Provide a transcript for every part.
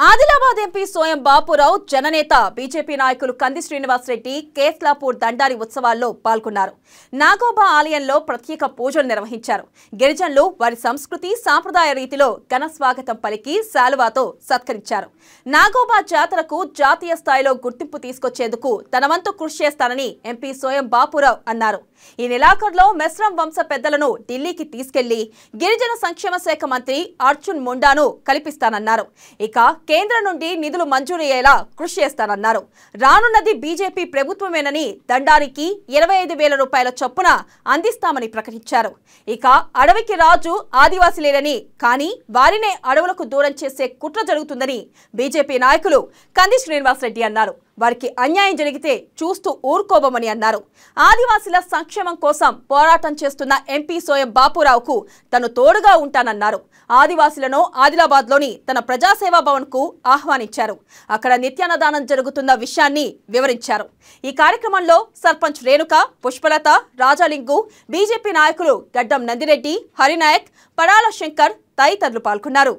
Adilabad MP Soyam Bapurao జననేత BJP నాయకులు కంది శ్రీనివాస్ రెడ్డి కేస్లాపూర్ దండారి ఉత్సవాల్లో పాల్గొన్నారు. నాగోబా ఆలయంలో ప్రత్యేక పూజలు నిర్వహించారు. గిరిజనులు వారి సంస్కృతి సాంప్రదాయ రీతిలో ఘన స్వాగతం పలికి శాలువాతో సత్కరించారు. నాగోబా జాతరకు జాతీయ స్థాయిలో గుర్తింపు తీసుకొచ్చేందుకు తన వంతు కృషి చేస్తానని ఎంపీ సోయం బాపురావు అన్నారు. ఈ నెలాఖరులో మెస్రం వంశ పెద్దలను ఢిల్లీకి తీసుకెళ్లి గిరిజన సంక్షేమ శాఖ మంత్రి అర్జున్ ముండాను కల్పిస్తానన్నారు. ఇక కేంద్రం నుండి నిధులు మంజూరయ్యేలా కృషి చేస్తానన్నారు. రానున్నది బీజేపీ ప్రభుత్వమేనని దండానికి 25,000 రూపాయల చొప్పున అందిస్తామని ప్రకటించారు. ఇక అడవికి రాజు ఆదివాసీలేనని కానీ వారినే అడవులకు దూరం చేసే కుట్ర జరుగుతుందని బీజేపీ నాయకులు కంది శ్రీనివాస్ రెడ్డి అన్నారు. వారికి అన్యాయం జరిగితే చూస్తూ ఊరుకోబోమని అన్నారు. ఆదివాసీల సంక్షేమం కోసం పోరాటం చేస్తున్న ఎంపీ సోయం బాపురావుకు తను తోడుగా ఉంటానన్నారు. ఆదివాసీలను ఆదిలాబాద్లోని తన ప్రజాసేవా భవన్కు ఆహ్వానించారు. అక్కడ నిత్యాన్నదానం జరుగుతున్న విషయాన్ని వివరించారు. ఈ కార్యక్రమంలో సర్పంచ్ రేణుక, పుష్పలత, రాజాలింగు, బీజేపీ నాయకులు గడ్డం నందిరెడ్డి, హరినాయక్, పడాల శంకర్ తదితరులు పాల్గొన్నారు.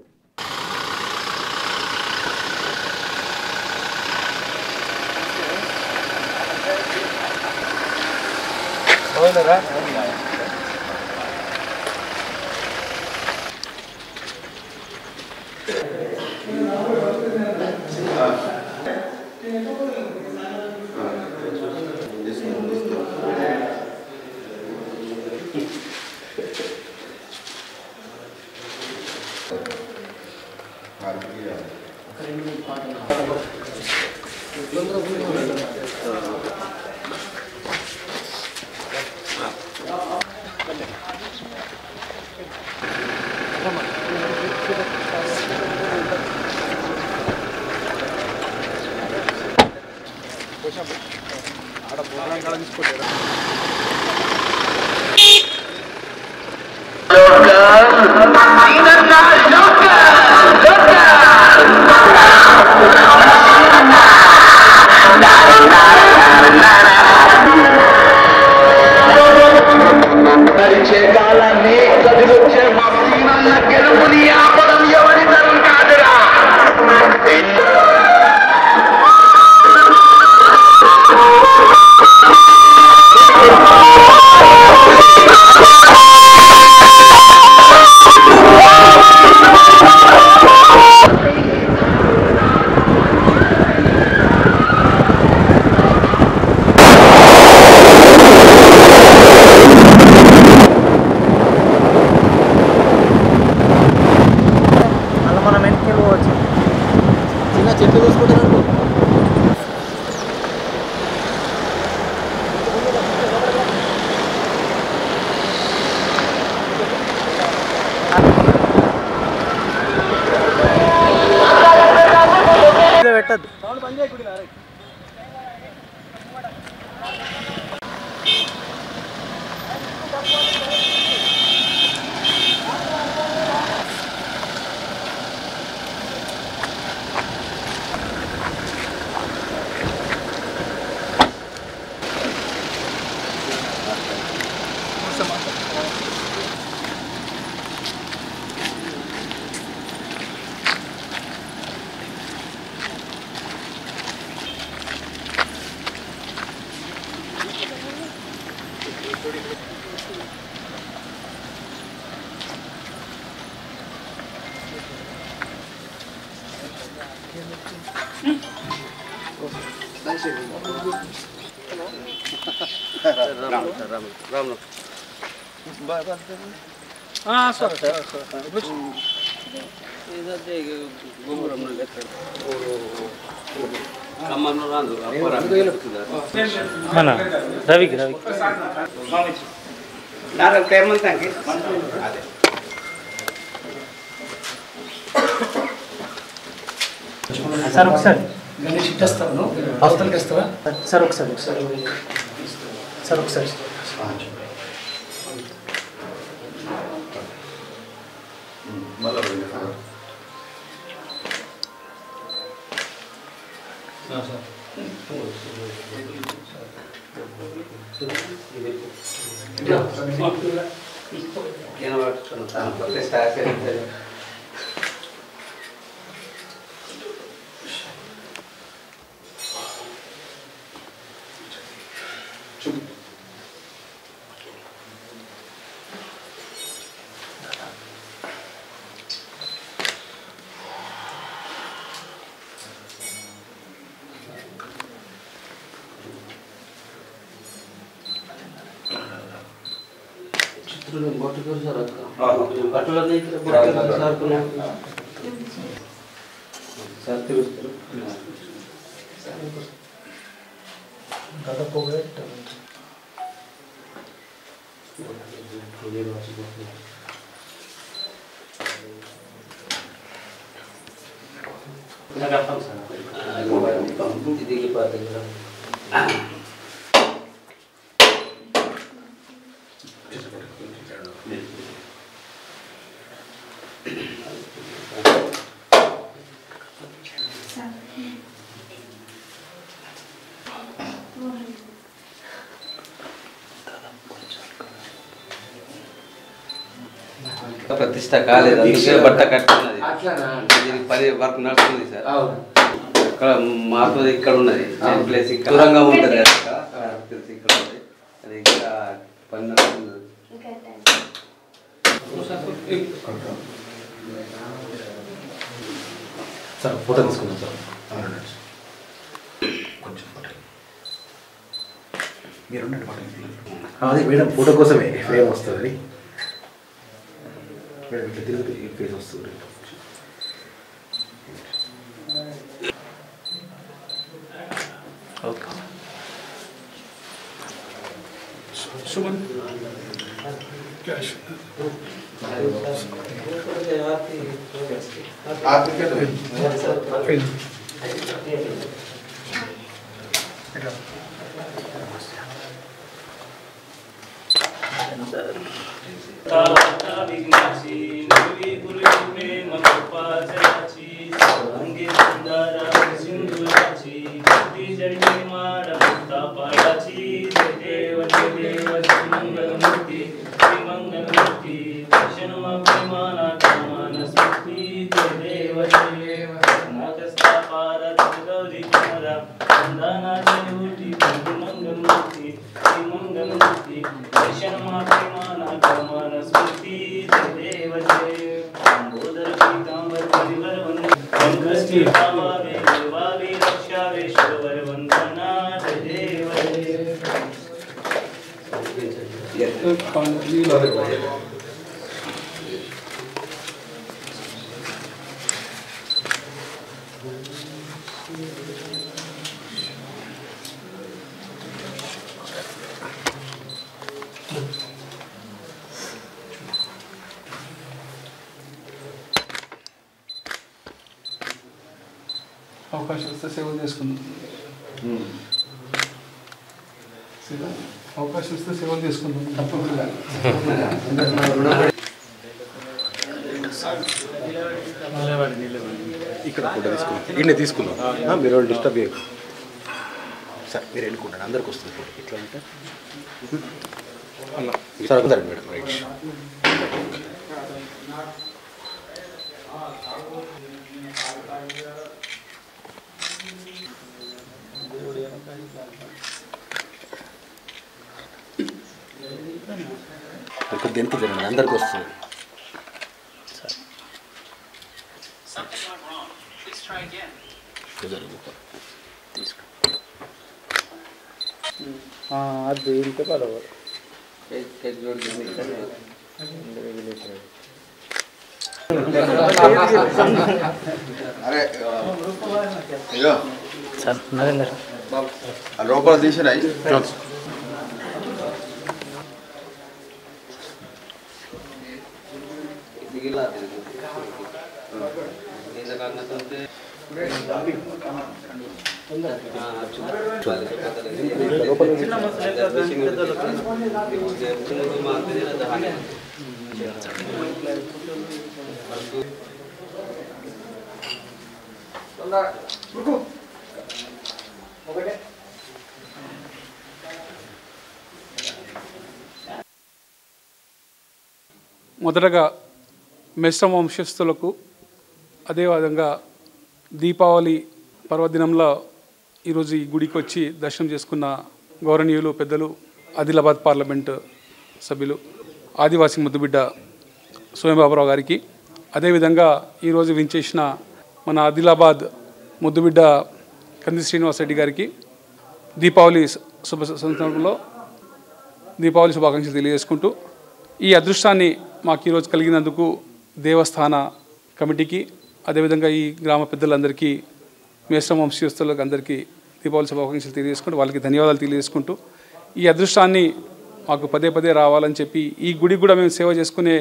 సార్ ఒకసారి గణేష్ ఇస్తాను హాస్పిటల్కి ఇస్తావా సార్? ఒకసారి సార్ ఒకసారి ప్రతిష్ట కాలేదు, అందుకే బట్ట కట్టున్నది. దీనికి పని వర్క్ నడుస్తుంది సార్. ఇక్కడ మాకు ఇక్కడ ఉన్నది ప్లేస్, ఇక్కడ దూరంగా ఉంటుంది తెలిసి ఇక్కడ ఉంది, అది ఇక్కడ పని నడుస్తుంది. సార్ ఫోటో తీసుకున్నాం సార్. కొంచెం మీరు అది మేడం ఫోటో కోసమే ఫ్రేమ్ వస్తుంది. మేడం ఇట్లా తిరిగి ఈ ఫేస్ వస్తుంది. ఓకే శుభన్ క్యాష్ అవకాశం వస్తే సేవ చేసుకుందాం. అవకాశం వస్తే సేవలు చేసుకుందాం తప్పకుండా. ఇక్కడ ఫోటో తీసుకున్నాం, ఇన్నే తీసుకున్నాం. మీరు డిస్టర్బ్ చేయకు సార్, మీరు వెళ్ళుకుంటారు, అందరికి వస్తుంది ఫోటో. ఇట్లా ఉంటే సార్ అందరు మేడం రైట్. ఇక్కడ దేనికి జరిగింది అందరికి వస్తుంది. అది ఇంత పర్వాలేదు. అరే సార్ నరేందర్ లోపల తీసినాయి. మొదటగా మెస్రం వంశస్థులకు, అదేవిధంగా దీపావళి పర్వదినంలో ఈరోజు ఈ గుడికి వచ్చి దర్శనం చేసుకున్న గౌరవనీయులు పెద్దలు ఆదిలాబాద్ పార్లమెంటు సభ్యులు ఆదివాసీ ముద్దుబిడ్డ సోయం బాపురావు గారికి, అదేవిధంగా ఈరోజు వించేసిన మన ఆదిలాబాద్ ముద్దుబిడ్డ కంది శ్రీనివాసరెడ్డి గారికి దీపావళి శుభ సందర్భంలో దీపావళి శుభాకాంక్షలు తెలియజేసుకుంటూ, ఈ అదృష్టాన్ని మాకు ఈరోజు కలిగినందుకు దేవస్థాన కమిటీకి, అదేవిధంగా ఈ గ్రామ పెద్దలందరికీ, మేస్రం వంశీయుస్తులకు అందరికీ దీపావళి శుభాకాంక్షలు తెలియజేసుకుంటూ వాళ్ళకి ధన్యవాదాలు తెలియజేసుకుంటూ, ఈ అదృష్టాన్ని మాకు పదే పదే రావాలని చెప్పి, ఈ గుడికి కూడా మేము సేవ చేసుకునే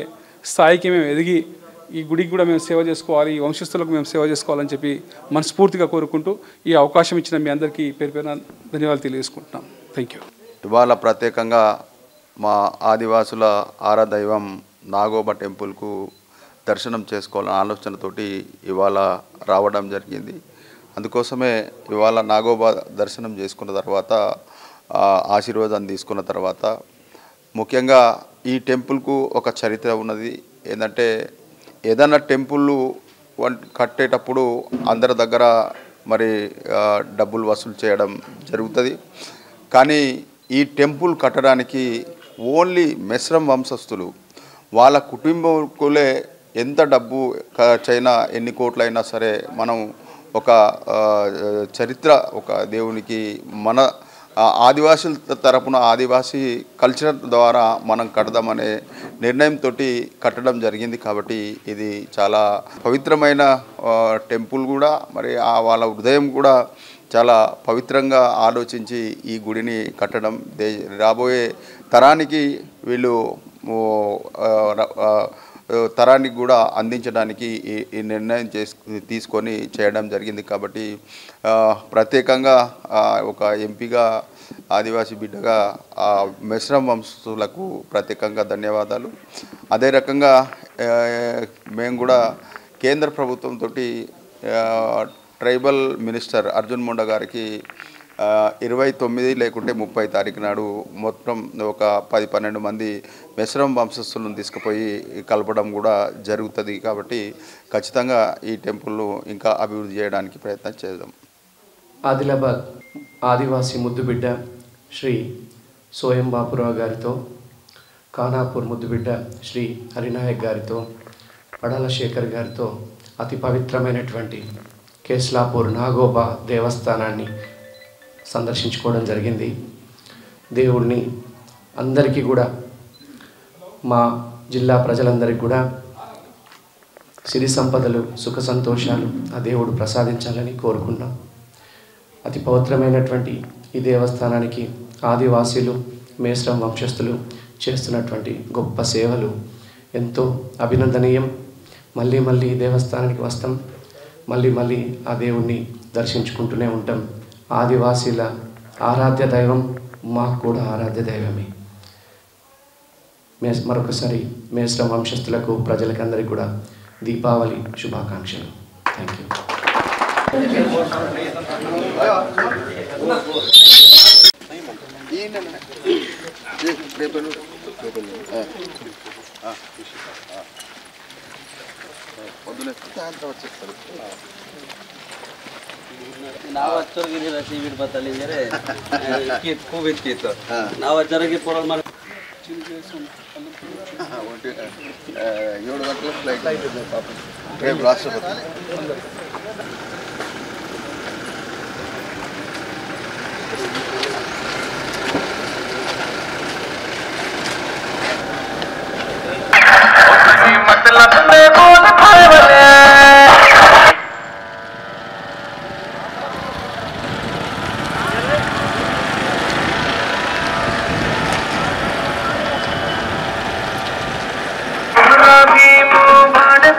స్థాయికి మేము ఎదిగి ఈ గుడికి కూడా మేము సేవ చేసుకోవాలి, ఈ వంశస్థులకు మేము సేవ చేసుకోవాలని చెప్పి మనస్ఫూర్తిగా కోరుకుంటూ ఈ అవకాశం ఇచ్చిన మీ అందరికీ పేరు పేరున ధన్యవాదాలు తెలియజేసుకుంటున్నాం. Thank you. ఇవాళ ప్రత్యేకంగా మా ఆదివాసుల ఆరాదైవం నాగోబా టెంపుల్కు దర్శనం చేసుకోవాలనే ఆలోచనతోటి ఇవాళ రావడం జరిగింది. అందుకోసమే ఇవాళ నాగోబా దర్శనం చేసుకున్న తర్వాత, ఆశీర్వాదం తీసుకున్న తర్వాత, ముఖ్యంగా ఈ టెంపుల్కు ఒక చరిత్ర ఉన్నది. ఏంటంటే ఏదైనా టెంపుల్ కట్టేటప్పుడు అందరి దగ్గర మరి డబ్బులు వసూలు చేయడం జరుగుతుంది. కానీ ఈ టెంపుల్ కట్టడానికి ఓన్లీ మెస్రం వంశస్థులు వాళ్ళ కుటుంబకులే ఎంత డబ్బు ఖర్చైనా, ఎన్ని కోట్లైనా సరే మనం ఒక చరిత్ర, ఒక దేవునికి మన ఆదివాసుల తరపున ఆదివాసీ కల్చర్ ద్వారా మనం కడదామనే నిర్ణయంతో కట్టడం జరిగింది. కాబట్టి ఇది చాలా పవిత్రమైన టెంపుల్ కూడా, మరి వాళ్ళ హృదయం కూడా చాలా పవిత్రంగా ఆలోచించి ఈ గుడిని కట్టడం, రాబోయే తరానికి వీళ్ళు తరానికి కూడా అందించడానికి ఈ నిర్ణయం తీసుకొని చేయడం జరిగింది. కాబట్టి ప్రత్యేకంగా ఒక ఎంపీగా, ఆదివాసీ బిడ్డగా మెస్రం వంశస్థులకు ప్రత్యేకంగా ధన్యవాదాలు. అదే రకంగా మేము కూడా కేంద్ర ప్రభుత్వంతో ట్రైబల్ మినిస్టర్ అర్జున్ ముండా గారికి 29 లేకుంటే 30 తారీఖు నాడు మొత్తం ఒక 10-12 మంది మెస్రం వంశస్థులను తీసుకుపోయి కలపడం కూడా జరుగుతుంది. కాబట్టి ఖచ్చితంగా ఈ టెంపుల్ను ఇంకా అభివృద్ధి చేయడానికి ప్రయత్నం చేద్దాం. ఆదిలాబాద్ ఆదివాసీ ముద్దుబిడ్డ శ్రీ సోయం బాపురావు గారితో, ఖానాపూర్ ముద్దుబిడ్డ శ్రీ హరినాయక్ గారితో, పడాల శేఖర్ గారితో అతి పవిత్రమైనటువంటి కేస్లాపూర్ నాగోబా దేవస్థానాన్ని సందర్శించుకోవడం జరిగింది. దేవుడిని అందరికీ కూడా, మా జిల్లా ప్రజలందరికీ కూడా సిరి సంపదలు, సుఖ సంతోషాలు ఆ దేవుడు ప్రసాదించాలని కోరుకున్నాం. అతి పవిత్రమైనటువంటి ఈ దేవస్థానానికి ఆదివాసీలు, మేస్రం వంశస్థులు చేస్తున్నటువంటి గొప్ప సేవలు ఎంతో అభినందనీయం. మళ్ళీ మళ్ళీ ఈ దేవస్థానానికి వస్తాం, మళ్ళీ ఆ దేవుణ్ణి దర్శించుకుంటూనే ఉంటాం. ఆదివాసీల ఆరాధ్య దైవం మాకు కూడా ఆరాధ్య దైవమే. మరొకసారి మేస్రం వంశస్థులకు, ప్రజలకందరికీ కూడా దీపావళి శుభాకాంక్షలు. Thank you. ನಾವು ಹಚ್ಚೋರ್ಗಿದ್ದೀರ ಸಿಬಿಡ್ ಬತ್ತಲ್ಲಿ खूब ಇತ್ತು ನಾವು ಹಚ್ಚೋರಿಗೆ ಪೂರ ಮಾಡಿ 7 ಗಂಟೆ ಫ್ಲೈಟ್ ಇದೆ ಪಾಪ. ರೇపు రాష్ట్రపతి भारत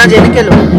Gracias.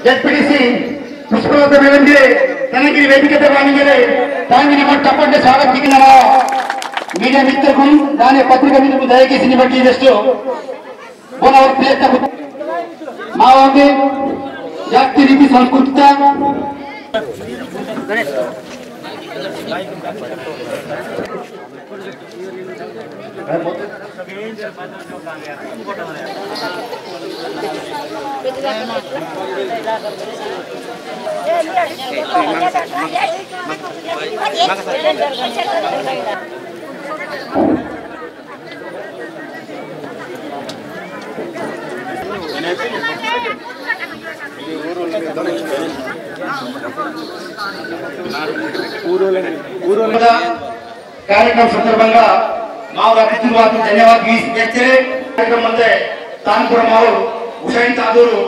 ಜೆಡ್ಪಿಡಿಸಿ ಪುಷ್ಪಲತಾ ಮೇಡಮ್ಗೆ ತನಗಿರಿ ವೇದಿಕೆ ತಗೊಂಡಿದ್ದಾರೆ ತಾಂಗಿನ ಮಟ್ಟಪಟ್ಟೆ ಸ್ವಾಗತಿಗೆ ನಮ್ಮ మీడియా మిత్రులకు దాని పత్రిక మిత్రులకు దయచేసి బట్టి జస్ట్ మా వంటి జాతి రీతి సంస్కృత కార్యక్రమం సందర్భంగా మా అతిథులు ధన్యవాదాలు కార్యక్రమం అంటే తాను కూడా మా హుసైన్ తాదూరు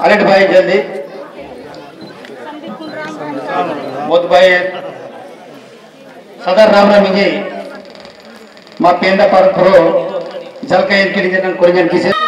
अलर्ट भाई जल्दी मोद भाई सदर राम रामिंगे मा पेंदा पर प्रो जल के इनके लिए जन कोरियन किसे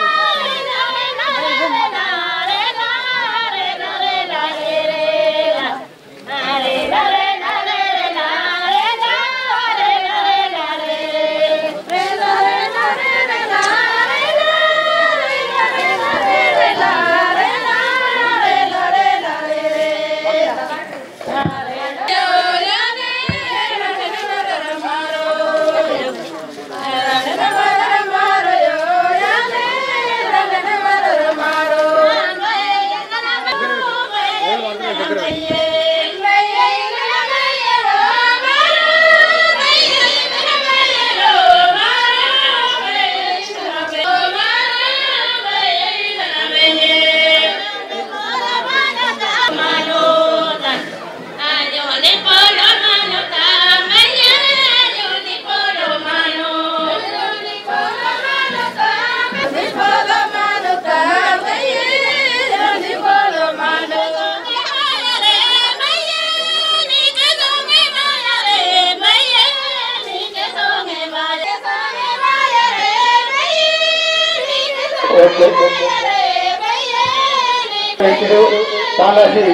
Thank you. तालाशी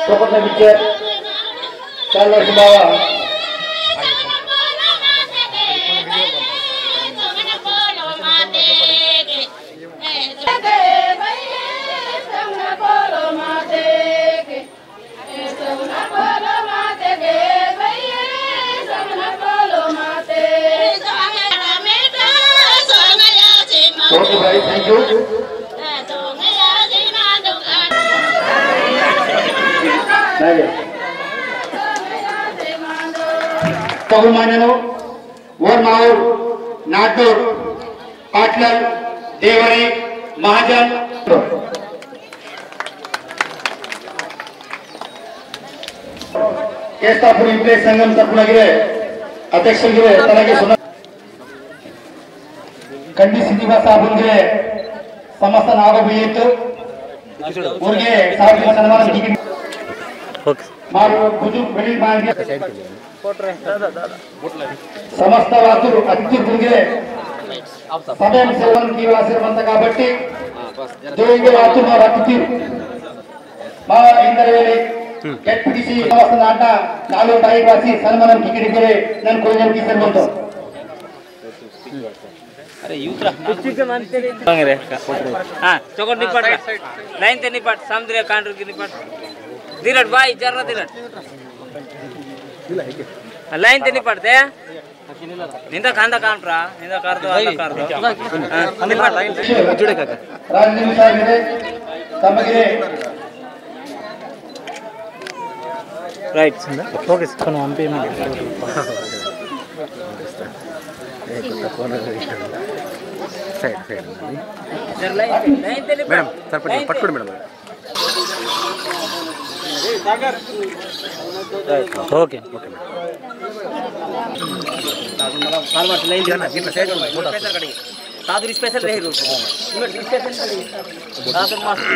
चौपट पिक्चर तालाशी बाबा ओके भाई थैंक यू बहुमाननो वरमाऊर नागौर पाटलर देवरी महाजन केस्तापुर इंप्रेस संगम तर्फुनगिरे अध्यक्षगिरे तनगे सुना कंडी श्रीनिवास साहबुगे समस्त नागबीयितु ಊರಿಗೆ ಸಾರ್ವಜನಿಕ ಸನ್ಮಾನ ಹೀಗೆ ಮಾರು ಬುಜು ಬೆಳಿ ಮಾರ್ಗೆ సమస్త వాసులు అతిథులకి సమయం సేవను తీవాసిరమంత కాబట్టి జోయింగే వాసు మా అతిథి మా ఇందరవేలి ಕೆಟ್ಪಿಡಿಸಿ ಸಮಸ್ತ ನಾಟ ನಾಲು ತಾಯಿ ವಾಸಿ ಸನ್ಮಾನ ಟಿಕೆಟ್ಗೆ ನಾನು ಕೊಯ್ಯನ್ ಕಿಸರ್ಬಂತು अरे यूत्रा कुछ मानते रे रे हां चोकर निपट लाइन ते निपट समुद्र कांड्र की निपट धीरज भाई जरा धीरज लाइन ते निपट दे निंदा कांदा कांट्रा निंदा कर दो निपट लाइन जुड़े काका राजनीति साहब तमगे राइट ओके कनो हम पे में సైడ్ సైడ్ जर लाइन ते మేడం సర్పంచ్ పట్టుకోండి madam okay okay farmer line देना जितना सैड स्पेशल कड़ी सादुरी स्पेशल रहे रो स्पेशल कड़ी सादुर मास्टर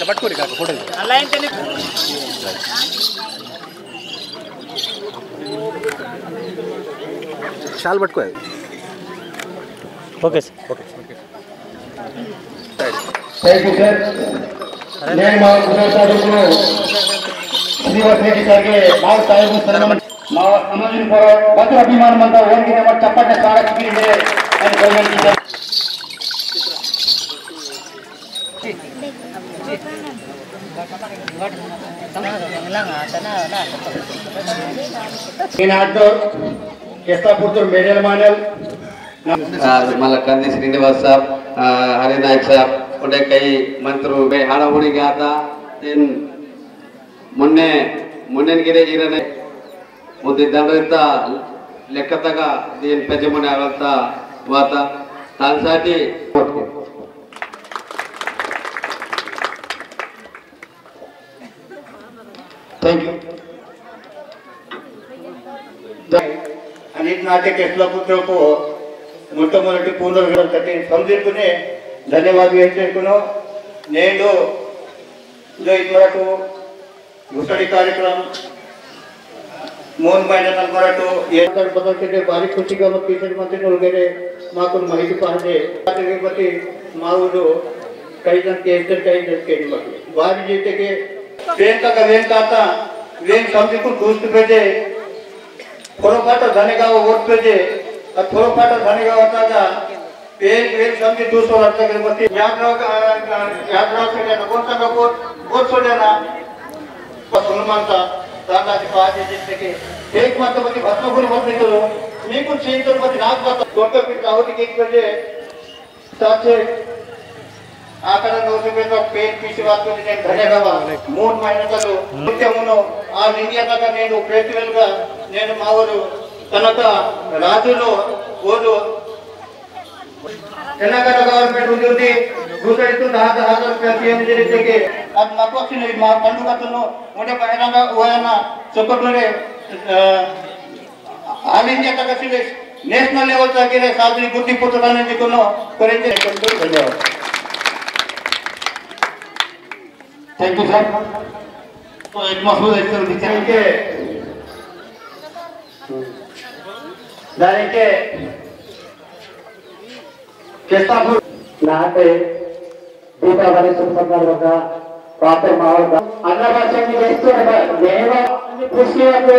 పట్టుకోండి కాక ఫోటో लाइन ते షాల్ పట్టుకో okay sir okay thank you sir నేను మా గురుతాడుకు శ్రీనివాస్ రెడ్డి సార్ಗೆ ನಾವು ಸಾಹೇಬ್ ಸನ್ಮಾನ మా సమాజం పర భద్ర అభిమానం ಅಂತ ಓನ್ಗೆ ನಮ್ಮ ಚಪ್ಪಟ್ಟೆ ಸಾರಕ್ಕಿದೆ అని కోరుకుంటున్నాను ఈనాడు केस्तापुर मेडल मॉडल मला कंदी श्रीनिवास साहब हरिनायक साहब उन्हें कई मंत्रों में हाड़ा होने गया था इन मुन्ने मुन्ने गिरे गिरने मुद्दे दंडता लेखता का दिन पेजे मुन्ने आगता वाता तांसाटी थैंक यू अनेक नाट्य केस्लापुत्रको మొట్టమొదటి పూర్ణవిరామని సందర్భనే ధన్యవాదాలు వ్యక్తపరుచుకును నేను ఇదివరకు గుసడి కార్యక్రమం मोहन महिना मराठो ये बदलते भारी खुशी का मत टीचर मंत्री वगैरह माको माहिती पाहिजे बटी मावुडू कई जन केंद्र कई जन केंद्र मत भारी जीते के पेन का वेन काता वेन समझ को दोस्त भेजे थोड़ा धनेगा वोट भेजे और थोड़ा धनेगा होता था पेन वेन समझ दूसरा रखते के मत याद रहो से कौन सा वोट सो जाना सुनमानता दादाजी आज जैसे एक मात्र बच्चे भस्म को मत नहीं करो मैं कुछ चेंज कर बच्चे नाक बात छोटे पिता होती एक बजे साथ आकर नौ रुपये का पेट पीछे बात को निकल धन्यवाद मून मायने का लो मुझे मुनो आज इंडिया का नेनु फेस्टिवल का नेनु मावरू तनका राजुलो वो जो तेलंगाना गवर्नमेंट उद्योगी दूसरे तो 10,000 रुपया सीएम जरिए के अब नापक्षी नहीं मार पंडू का तो मुझे पहनाना हुआ है ना चौकटोरे ऑल इंडिया तक सिले नेशनल लेवल तक के साधु गुड्डी पुत्रने जी को नो करेंगे धन्यवाद थैंक यू सर तो एक मसूद इस तरह दिखाई के दारे के केस्तापुर నాటే దీపావళి శుభసందర్భంగా పాత్ర మావక అన్నభాషని చేస్తున్న దేవ కృషిలకు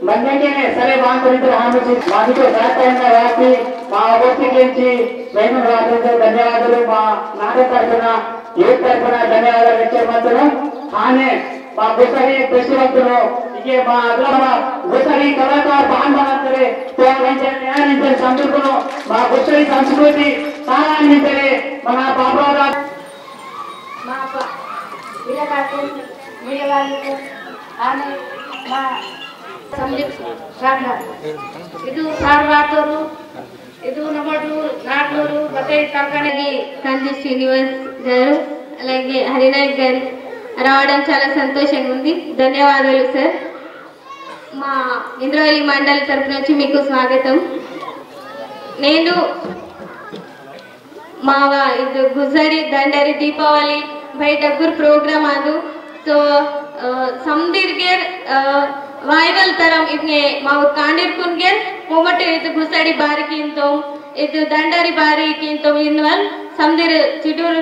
మన్యంగానే సరే మాంతరితో హామీ మాకు సహాయంగా రాసి మా అభ్యర్థించి మేము రాసిన ధన్యవాదాలు మా నాన్న తరఫున ఏ తరఫున ధన్యవాదాలు ఇచ్చే మాత్రం ఆనే మా గుసరి ప్రశ్నవంతులు ఇకే మా గుసరి కళాకారు బాంధవంతులే న్యాయించే సందర్భంలో మా గుసరి సంస్కృతి సారాన్నించలే మన బాబారావు మా పిల్లలకు మీడియా వాళ్ళకు ఆమె మా ಇದು ಸಾರವಾತರು ಇದು ನಮ್ಮದು ನಾಲ್ಕೂರು ಮತ್ತೆ తరగతి కంది శ్రీనివాస్ గారు అలాగే హరినాయక్ గారు రావడం చాలా సంతోషంగా ఉంది. ధన్యవాదాలు సార్. మా ఇంద్రవల్లి మండలి తరపు నుంచి మీకు స్వాగతం. నేను మా ಇದು ಗುಜರಿ ದಂಡರಿ ದೀಪಾವಳಿ ಬೈ ಡಗ್ಗುರ್ ಪ್ರೋಗ್ರಾಮ್ ಅದು ಸೊ ಸಮದಿರ್ಗೆರ್ वायरल तरम इतने माउ कांडीर कुनगेर मोमटे इतु गुसड़ी बारी किंतो इतु दंडरी बारी किंतो इनवल समदिर चिटूर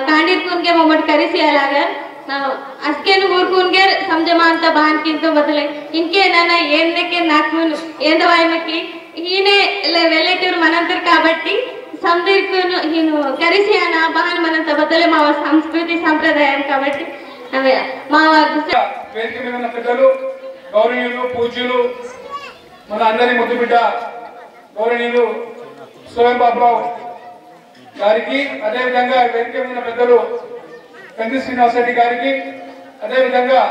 कांडीर कुनगे मोमट करिसी అలాగర్ అస్కేను ఊరుకున్గేర్ సంజమాంత బాన్ కింతో బదలే ఇంకే నాన్న ఏందకే నాకు ఏందవాయమకి ఈనే వెల్లెటూరు మనంతర్ కాబట్టి సందిర్కును ఈను కరిసి అన బాన్ మనంత బదలే మా సంస్కృతి సంప్రదాయం కాబట్టి మా వేదిక మీద ఉన్న పెద్దలు గౌరవనీయులు పూజ్యులు మన అందరి ముద్దు బిడ్డ గౌరవనీయులు సోయం బాబురావు గారికి, అదేవిధంగా వేదిక మీద ఉన్న పెద్దలు కంది శ్రీనివాస్ రెడ్డి గారికి, అదేవిధంగా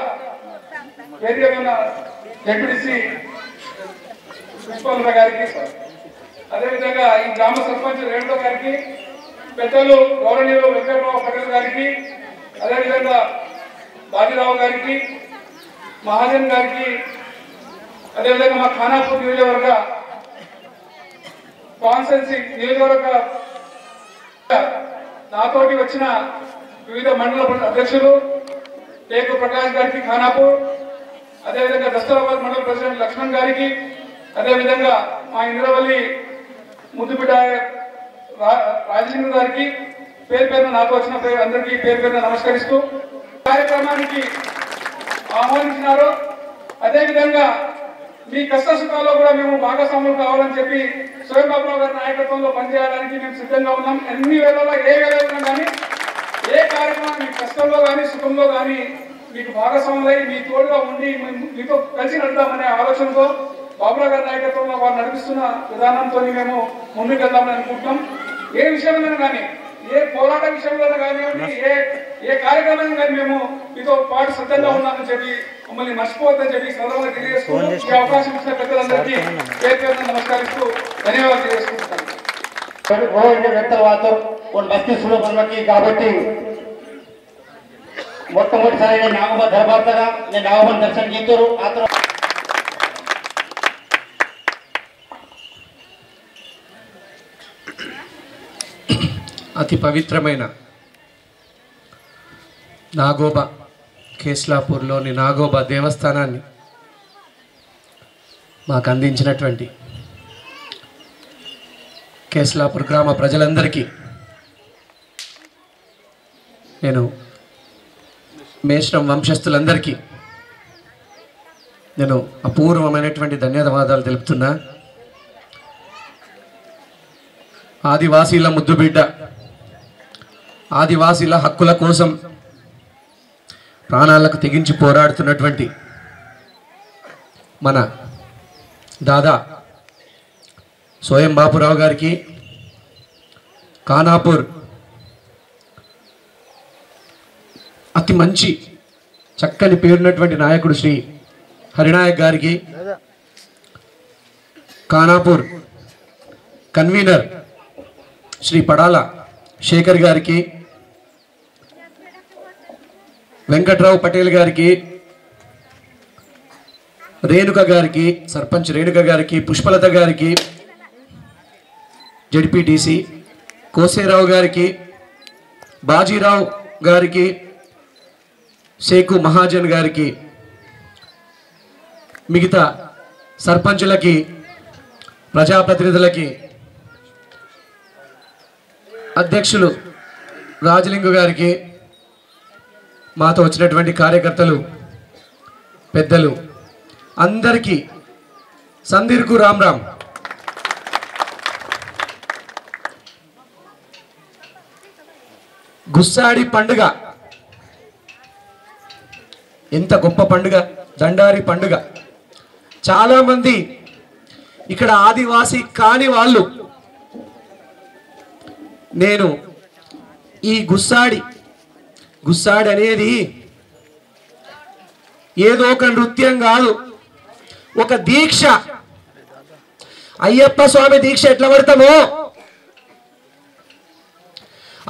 వేదిక మీద ఉన్న జడ్పీటీసీ పుష్పలత గారికి, అదేవిధంగా ఈ గ్రామ సర్పంచ్ రేణుక గారికి, పెద్దలు గౌరవనీయులు వెంకటరావు పటేల్ గారికి, అదేవిధంగా బాజీరావు గారికి, మహాజన్ గారికి, అదేవిధంగా మా ఖానాపూర్ నియోజకవర్గ కాన్స్టిట్యున్సీ నియోజకవర్గ నాతోటి వచ్చిన వివిధ మండల అధ్యక్షులు టేకు ప్రకాష్ గారికి ఖానాపూర్, అదేవిధంగా దస్తరాబాద్ మండల ప్రెసిడెంట్ లక్ష్మణ్ గారికి, అదేవిధంగా మా ఇంద్రవల్లి ముద్దుబిడ్డ రాజలింగ గారికి పేరు పేరున నాతో వచ్చిన అందరికీ పేరు పేరున నమస్కరిస్తూ కార్యక్రమానికి ఆహ్వానించినారు. అదేవిధంగా మీ కష్ట సుఖాల్లో కూడా మేము భాగస్వాములు కావాలని చెప్పి సోయం బాబురావు గారి నాయకత్వంలో పనిచేయడానికి మేము సిద్ధంగా ఉన్నాం. అన్ని వేళల్లో ఏ వేళ కానీ ఏ కార్యక్రమం మీ కష్టంలో కానీ సుఖంలో కానీ మీకు భాగస్వాములై మీ తోడుగా ఉండి మీతో కలిసి నడుద్దామనే ఆలోచనతో బాబురావు గారి నాయకత్వంలో వారు నడిపిస్తున్న విధానంతో మేము ముందుకు వెళ్దామని అనుకుంటున్నాం. ఏ విషయంలో కానీ ఏ పోరాట విషయంలో కానివ్వండి ఏ కార్యక్రమం కానీ మేము మీతో పాటు సిద్ధంగా ఉన్నామని చెప్పి మమ్మల్ని మర్చిపోవద్దని చెప్పి సందర్భంగా తెలియజేసుకుంటూ ఈ అవకాశం ఇచ్చిన పెద్దలందరికీ పేరు పేరున నమస్కరిస్తూ ధన్యవాదాలు తెలియజేసుకుంటున్నాను. కాబట్టి మొట్టమొదటిసారి నేను నాగమ్మ ధర్మార్థగా నేను నాగమ్మని దర్శనం చేస్తారు. ఆ తర్వాత అతి పవిత్రమైన నాగోబా కేస్లాపూర్లోని నాగోబా దేవస్థానాన్ని మాకు అందించినటువంటి కేస్లాపూర్ గ్రామ ప్రజలందరికీ నేను మేశ్రం వంశస్థులందరికీ నేను అపూర్వమైనటువంటి ధన్యవాదాలు తెలుపుతున్నా. ఆదివాసీల ముద్దుబిడ్డ, ఆదివాసీల హక్కుల కోసం ప్రాణాలకు తెగించి పోరాడుతున్నటువంటి మన దాదా సోయం బాపురావు గారికి, ఖానాపూర్ అతి మంచి చక్కని పేరున్నటువంటి నాయకుడు శ్రీ హరినాయక్ గారికి, ఖానాపూర్ కన్వీనర్ శ్రీ పడాల శేఖర్ గారికి, వెంకట్రావు పటేల్ గారికి, రేణుక గారికి, సర్పంచ్ రేణుక గారికి, పుష్పలత గారికి, జడ్పీటీసీ కోసేరావు గారికి, బాజీరావు గారికి, షేకు మహాజన్ గారికి, మిగతా సర్పంచులకి, ప్రజాప్రతినిధులకి, అధ్యక్షులు రాజలింగు గారికి, మాతో వచ్చినటువంటి కార్యకర్తలు, పెద్దలు అందరికీ సందీర్కు రామ్ రామ్. గుస్సాడి పండుగ ఎంత గొప్ప పండుగ, దండారి పండుగ. చాలామంది ఇక్కడ ఆదివాసీ కాని వాళ్ళు నేను ఈ గుస్సాడి అనేది ఏదో ఒక నృత్యం కాదు, ఒక దీక్ష. అయ్యప్ప స్వామి దీక్ష ఎట్లా పడతామో,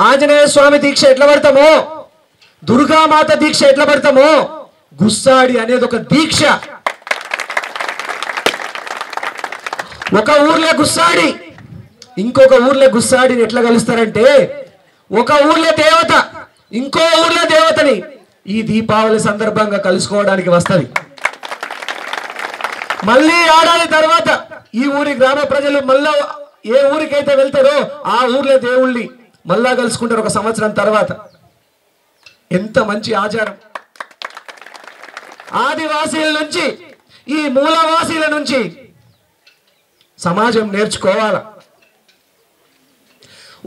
ఆంజనేయ స్వామి దీక్ష ఎట్లా పడతామో, దుర్గామాత దీక్ష ఎట్లా పడతామో, గుస్సాడి అనేది ఒక దీక్ష. ఒక ఊర్లో గుస్సాడి ఇంకొక ఊర్లో గుస్సాడిని ఎట్లా కలుస్తారంటే, ఒక ఊర్లో దేవత ఇంకో ఊర్లో దేవతని ఈ దీపావళి సందర్భంగా కలుసుకోవడానికి వస్తుంది. మళ్ళీ ఏడాది తర్వాత ఈ ఊరి గ్రామ ప్రజలు మళ్ళా ఏ ఊరికైతే వెళ్తారో ఆ ఊర్లో దేవుళ్ళని మళ్ళా కలుసుకుంటారు ఒక సంవత్సరం తర్వాత. ఎంత మంచి ఆచారం. ఆదివాసీల నుంచి, ఈ మూలవాసీల నుంచి సమాజం నేర్చుకోవాల.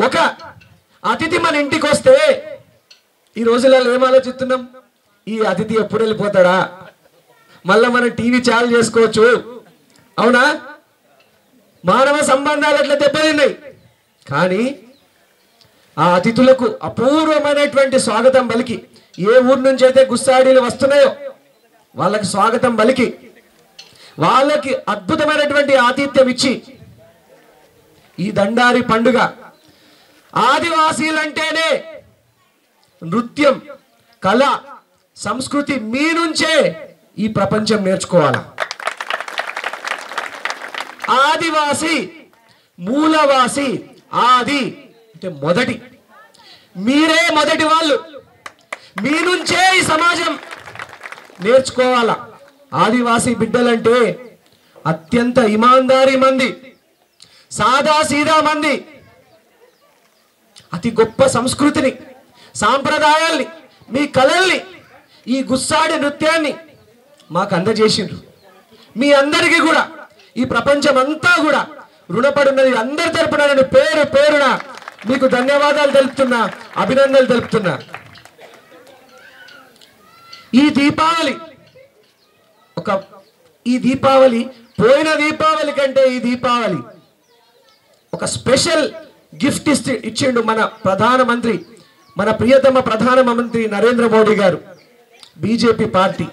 ఒక అతిథి మన ఇంటికి వస్తే ఈ రోజులలో ఏం ఆలోచిస్తున్నాం, ఈ అతిథి ఎప్పుడు వెళ్ళిపోతాడా, మళ్ళా మనం టీవీ ఛానల్ చేసుకోవచ్చు. అవునా? మానవ సంబంధాలు అట్లా దెబ్బతిన్నాయి. కానీ ఆ అతిథులకు అపూర్వమైనటువంటి స్వాగతం పలికి, ఏ ఊరు నుంచి అయితే గుస్సాడీలు వస్తున్నాయో వాళ్ళకి స్వాగతం పలికి, వాళ్ళకి అద్భుతమైనటువంటి ఆతిథ్యం ఇచ్చి, ఈ దండారి పండుగ ఆదివాసీలంటేనే నృత్యం, కళ, సంస్కృతి మీ నుంచే ఈ ప్రపంచం నేర్చుకోవాలా. ఆదివాసి, మూలవాసి, ఆది అంటే మొదటి, మీరే మొదటి వాళ్ళు. మీ నుంచే ఈ సమాజం నేర్చుకోవాలా. ఆదివాసీ బిడ్డలంటే అత్యంత ఇమాందారీ మంది, సాదా సీదా మంది. అతి గొప్ప సంస్కృతిని, సాంప్రదాయాల్ని, మీ కళల్ని, ఈ గుస్సాడి నృత్యాన్ని మాకు అందజేసిండ్రు. మీ అందరికీ కూడా ఈ ప్రపంచం అంతా కూడా రుణపడున్నది. అందరి తరపున నేను పేరు పేరున మీకు ధన్యవాదాలు తెలుపుతున్నా, అభినందనలు తెలుపుతున్నా. ఈ దీపావళి పోయిన దీపావళి కంటే ఈ దీపావళి ఒక స్పెషల్ గిఫ్ట్ ఇచ్చిండు మన ప్రధానమంత్రి, మన ప్రియతమ ప్రధానమంత్రి నరేంద్ర మోడీ గారు. బీజేపీ పార్టీ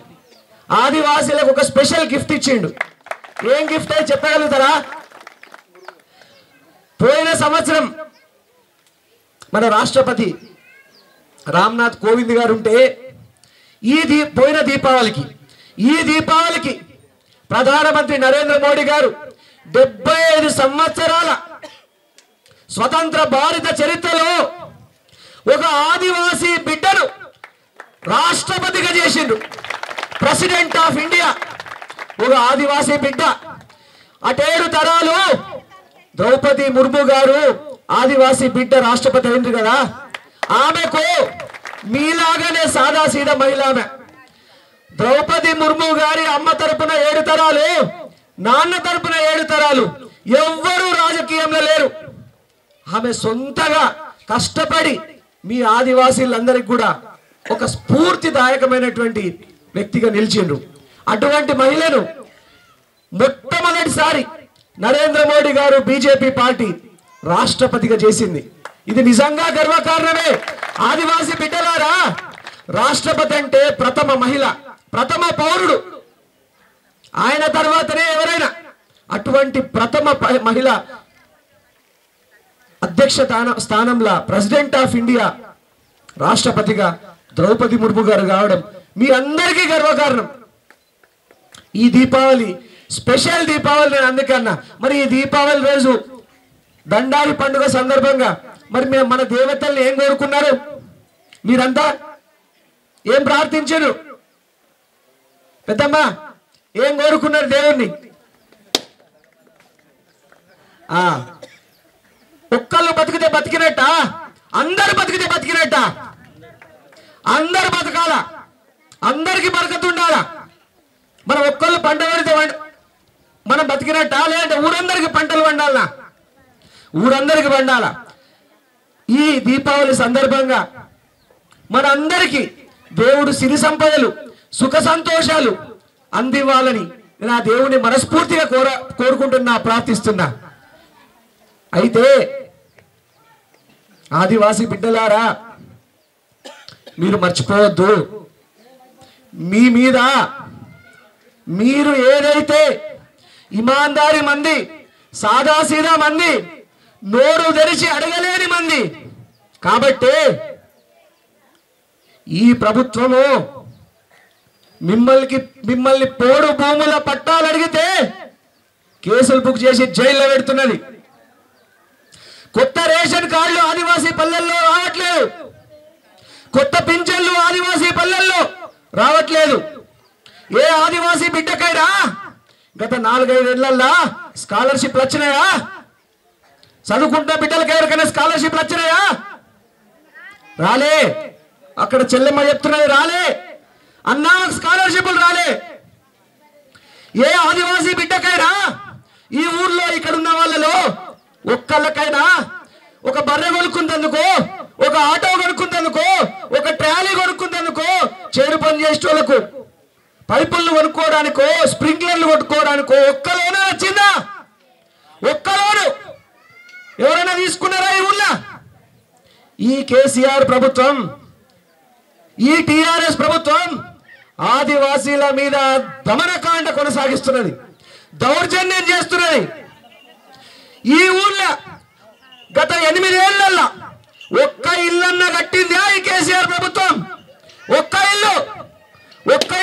ఆదివాసీలకు ఒక స్పెషల్ గిఫ్ట్ ఇచ్చిండు. ఏం గిఫ్ట్ అయి చెప్పగలుగుతారా? పోయిన సంవత్సరం మన రాష్ట్రపతి రామ్నాథ్ కోవింద్ గారు ఉంటే, పోయిన దీపావళికి ప్రధానమంత్రి నరేంద్ర మోడీ గారు 75 సంవత్సరాల స్వతంత్ర భారత చరిత్రలో ఒక ఆదివాసీ బిడ్డను రాష్ట్రపతిగా చేసిండు. ప్రెసిడెంట్ ఆఫ్ ఇండియా ఒక ఆదివాసీ బిడ్డ. అటేడు తరాలు ద్రౌపది ముర్ము గారు ఆదివాసీ బిడ్డ రాష్ట్రపతి అయింది కదా. ఆమెకు మీలాగానే సాదా సీదా మహిళ. ఆమె ద్రౌపది ముర్ము గారి అమ్మ తరపున 7 తరాలు, నాన్న తరపున 7 తరాలు ఎవ్వరూ రాజకీయంలో లేరు. ఆమె సొంతగా కష్టపడి మీ ఆదివాసీలందరికీ కూడా ఒక స్ఫూర్తిదాయకమైనటువంటి వ్యక్తిగా నిలిచిండ్రు. అటువంటి మహిళను మొట్టమొదటిసారి నరేంద్ర మోడీ గారు బీజేపీ పార్టీ రాష్ట్రపతిగా చేసింది. ఇది నిజంగా గర్వకారణమే. ఆదివాసీ బిడ్డలారా, రాష్ట్రపతి అంటే ప్రథమ మహిళ, ప్రథమ పౌరుడు. ఆయన తర్వాతనే ఎవరైనా. అటువంటి ప్రథమ మహిళ అధ్యక్ష స్థానంలో ప్రెసిడెంట్ ఆఫ్ ఇండియా రాష్ట్రపతిగా ద్రౌపది ముర్ము గారు కావడం మీ అందరికీ గర్వకారణం. ఈ దీపావళి స్పెషల్ దీపావళి నేను అందుకన్నా. మరి ఈ దీపావళి రోజు దండారి పండుగ సందర్భంగా మరి మన దేవతల్ని ఏం కోరుకున్నారు? మీరంతా ఏం ప్రార్థించారు? పెద్దమ్మ ఏం కోరుకున్నారు దేవుణ్ణి? ఒక్కళ్ళు బతికితే బతికినట్ట, అందరు బతికితే బతికినట్ట. అందరు బతకాల, అందరికి బరకతుండాల. మనం ఒక్కళ్ళు పంట పెడితే మనం బతికినట్ట, లేదంటే ఊరందరికి పంటలు పండాలనా? ఊరందరికి పండాల. ఈ దీపావళి సందర్భంగా మనందరికీ దేవుడు సిరి సంపదలు, సుఖ సంతోషాలు అందివ్వాలని నా దేవుని మనస్ఫూర్తిగా కోరుకుంటున్నా, ప్రార్థిస్తున్నా. అయితే ఆదివాసీ బిడ్డలారా, మీరు మర్చిపోవద్దు, మీ మీద మీరు ఏదైతే ఇమాందారి మంది, సాదాసీదా మంది, నోరు తెరిచి అడగలేని మంది కాబట్టి ఈ ప్రభుత్వము మిమ్మల్ని పోడు భూముల పట్టాలు అడిగితే కేసులు బుక్ చేసి జైల్లో పెడుతున్నది. కొత్త రేషన్ కార్డులు ఆదివాసీ పల్లెల్లో రావట్లేదు, కొత్త పింఛన్లు ఆదివాసీ పల్లెల్లో రావట్లేదు. ఏ ఆదివాసీ బిడ్డకైనా గత 4-5 ఏళ్లలో స్కాలర్షిప్లు వచ్చినాయా? చదువుకుంటున్న బిడ్డలకి ఎవరికైనా స్కాలర్షిప్లు వచ్చినాయా? రాలే. అక్కడ చెల్లెమ్మ చెప్తున్నది రాలే, అన్నా స్కాలర్షిప్లు రాలే. ఏ ఆదివాసీ బిడ్డకైనా ఈ ఊర్లో ఇక్కడున్న వాళ్ళలో ఒక్కళ్ళకైనా ఒక బర్రె కొనుక్కుందందుకో, ఒక ఆటో కొనుక్కుందందుకో, ఒక ట్రాలీ కొనుక్కుందందుకో, చేరు పని చేసేటోళ్లకు పైపులను కొనుక్కోవడానికో, స్ప్రింక్లర్లు కొనుక్కోవడానికో ఒక్క లోనే వచ్చిందా? ఒక్క లోను ఎవరైనా తీసుకున్నారా ఈ ఊళ్ళో? ఈ కేసీఆర్ ప్రభుత్వం, ఈ టిఆర్ఎస్ ప్రభుత్వం ఆదివాసీల మీద దమనకాండ కొనసాగిస్తున్నది, దౌర్జన్యం చేస్తున్నది. ఈ ఊళ్ళో గత 8 ఏళ్లలో ఒక్క ఇల్లన్న కట్టిందా ఈ కేసీఆర్ ప్రభుత్వం? ఒక్క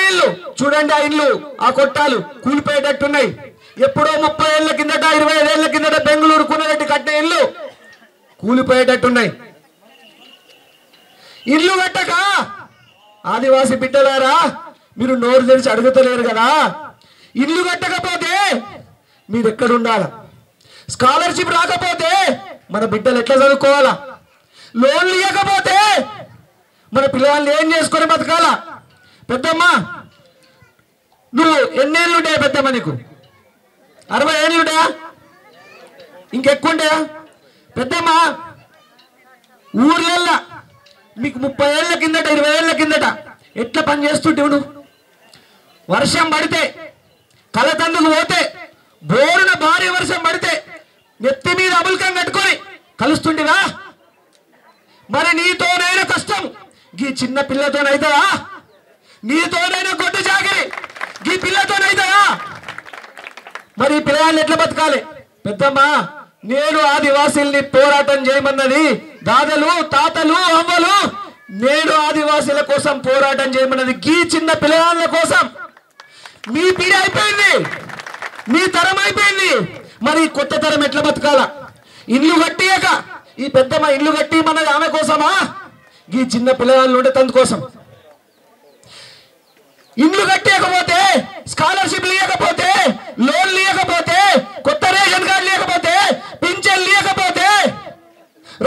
ఇల్లు చూడండి. ఆ ఇల్లు, ఆ కొట్టాలు కూలిపోయేటట్టున్నాయి. ఎప్పుడో 30 ఏళ్ల కిందట, 25 ఏళ్ల కిందట బెంగళూరు కునరెడ్డి కట్టిన ఇల్లు కూలిపోయేటట్టున్నాయి. ఇల్లు కట్టక ఆదివాసీ బిడ్డలారా, మీరు నోరు తెరిచి అడుగుతలేరు కదా. ఇల్లు కట్టకపోతే మీరు ఎక్కడ ఉండాలా? స్కాలర్షిప్ రాకపోతే మన బిడ్డలు ఎట్లా చదువుకోవాలా? లోన్లు ఇవ్వకపోతే మన పిల్లల్ని ఏం చేసుకొని బతకాలా? పెద్దమ్మ, నువ్వు ఎన్నేళ్ళుండే పెద్దమ్మ? నీకు 60 ఏళ్ళుండా? ఇంకెక్కువ ఉంటాయా? పెద్దమ్మ, ఊర్లల్లా మీకు 30 ఏళ్ల కిందట, 20 ఏళ్ల కిందట ఎట్లా పని చేస్తుంటేవు నువ్వు? వర్షం పడితే, కలతందుకు పోతే, బోరున భారీ వర్షం పడితే నెత్తి మీద అబుల్కం కట్టుకొని కలుస్తుంటివా? మరి నీతోనైనా కష్టం గీ చిన్న పిల్లతోనైతుందా? నీతోనైనా గొడ్డు చాకరి గీ పిల్లతోనైతుందా? మరి పిల్లగాళ్ళు ఎట్లా బతకాలి? పెద్దమ్మా, నేను ఆదివాసీల్ని పోరాటం చేయమన్నది దాదలు, తాతలు, అవ్వలు. నేను ఆదివాసీల కోసం పోరాటం చేయమన్నది గీ చిన్న పిల్లగాళ్ళ కోసం. మీ పీడ అయిపోయింది, మీ తరం అయిపోయింది. మరి కొత్త తరం ఎట్లా బతకాలా? ఇల్లు కట్టియక ఈ పెద్దమ్మ ఇల్లు కట్టి మనది ఆమె కోసమా? ఈ చిన్న పిల్లగాళ్ళు ఉండే తందు కోసం. ఇల్లు కట్టేయకపోతే, స్కాలర్షిప్ ఇవ్వకపోతే, లోన్లు ఇవ్వకపోతే, కొత్త రేషన్ కార్డు లేకపోతే, పింఛన్ లేకపోతే,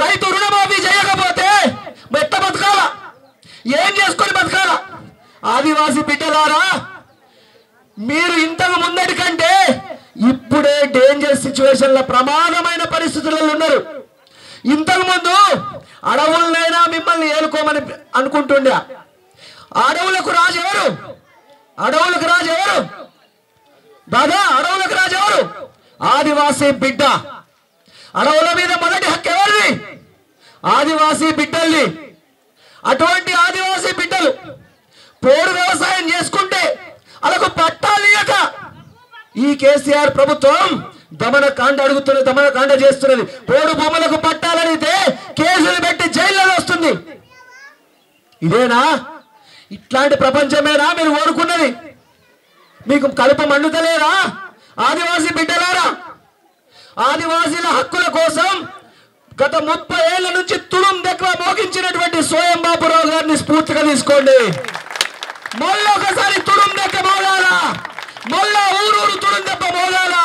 రైతు రుణమాఫీ చేయకపోతే ఎట్లా బతకాలా? ఏం చేసుకొని బతకాలా? ఆదివాసీ బిడ్డలారా, మీరు ఇంతకు ముందటి కంటే ఇప్పుడే డేంజర్ సిచ్యువేషన్ల, ప్రమాదమైన పరిస్థితులలో ఉన్నారు. ఇంతకు ముందు అడవులనైనా మిమ్మల్ని ఏలుకోమని అనుకుంటుండే. అడవులకు రాజు ఎవరు? అడవులకు రాజు ఎవరు? దాదా, అడవులకు రాజు ఎవరు? ఆదివాసీ బిడ్డ. అడవుల మీద మొదటి హక్కు ఎవరిది? ఆదివాసీ బిడ్డల్ని. అటువంటి ఆదివాసీ బిడ్డలు పోడు వ్యవసాయం చేసుకుంటే అలాగ పట్టాలియక ఈ కేసీఆర్ ప్రభుత్వం దమనకాండ అడుగుతున్నది, దమనకాండ చేస్తున్నది. పోడు భూములకు పట్టాలనితే కేసులు పెట్టి జైల్లో వస్తుంది. ఇదేనా? ఇట్లాంటి ప్రపంచమేనా మీరు కోరుకున్నది? మీకు కలుప మండుతలేరా? ఆదివాసీ బిడ్డలారా, ఆదివాసీల హక్కుల కోసం గత 30 ఏళ్ల నుంచి తుడుం దెక్కువ మోగించినటువంటి స్వయం బాపురావు గారిని స్ఫూర్తిగా తీసుకోండి. మళ్ళీ ఒకసారి తుడుం దెక్క మోగాలా? మళ్ళా ఊరూరు తుడుం దెబ్బ మోగాలా?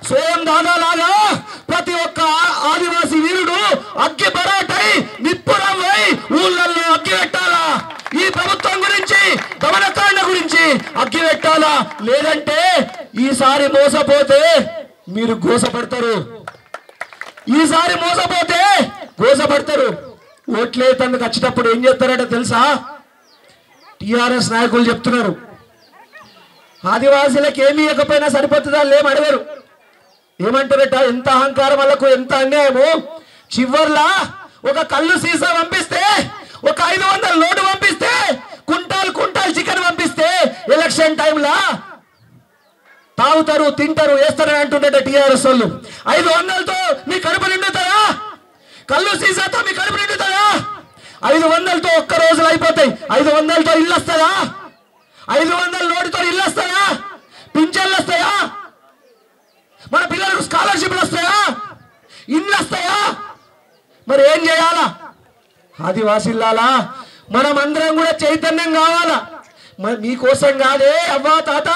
స్వయం దాదాలాగా ప్రతి ఒక్క ఆదివాసీ వీరుడు లేదంటే ఈసారి మోసపోతే మీరు గోసపడతారు. ఈసారి మోసపోతే గోసపడతారు. ఓట్లేతందుకు వచ్చేటప్పుడు ఏం చేస్తారట తెలుసా? టిఆర్ఎస్ నాయకులు చెప్తున్నారు, ఆదివాసీలకు ఏమీ ఇవ్వకపోయినా సరిపోతుందా లేం అడగరు. ఏమంటారట? ఎంత అహంకారం వాళ్ళకు, ఎంత అన్యాయము. చివర్లా ఒక కళ్ళు సీసా పంపిస్తే, ఒక 500 లోటు పంపిస్తే, కుంటాల్ చికెన్ పంపిస్తే ఎలక్షన్ టైంలా తాగుతారు, తింటారు, వేస్తారని అంటుండట టిఆర్ఎస్ వాళ్ళు. 500తో మీ కడుపు నిండుతారా? కళ్ళు సీసాతో మీ కడుపు నిండుతారా? 500తో ఒక్క రోజులు అయిపోతాయి. 500తో ఇల్లు వస్తాయా? 500 లోటుతో ఇల్లు వస్తాయా? పింఛన్లు వస్తాయా? మన పిల్లలకు స్కాలర్షిప్లు వస్తాయా? ఇల్లు వస్తాయా? మరి ఏం చేయాలా? ఆదివాసీలాలా మనం అందరం కూడా చైతన్యం కావాలా. మరి మీకోసం కాదే అవ్వా తాత,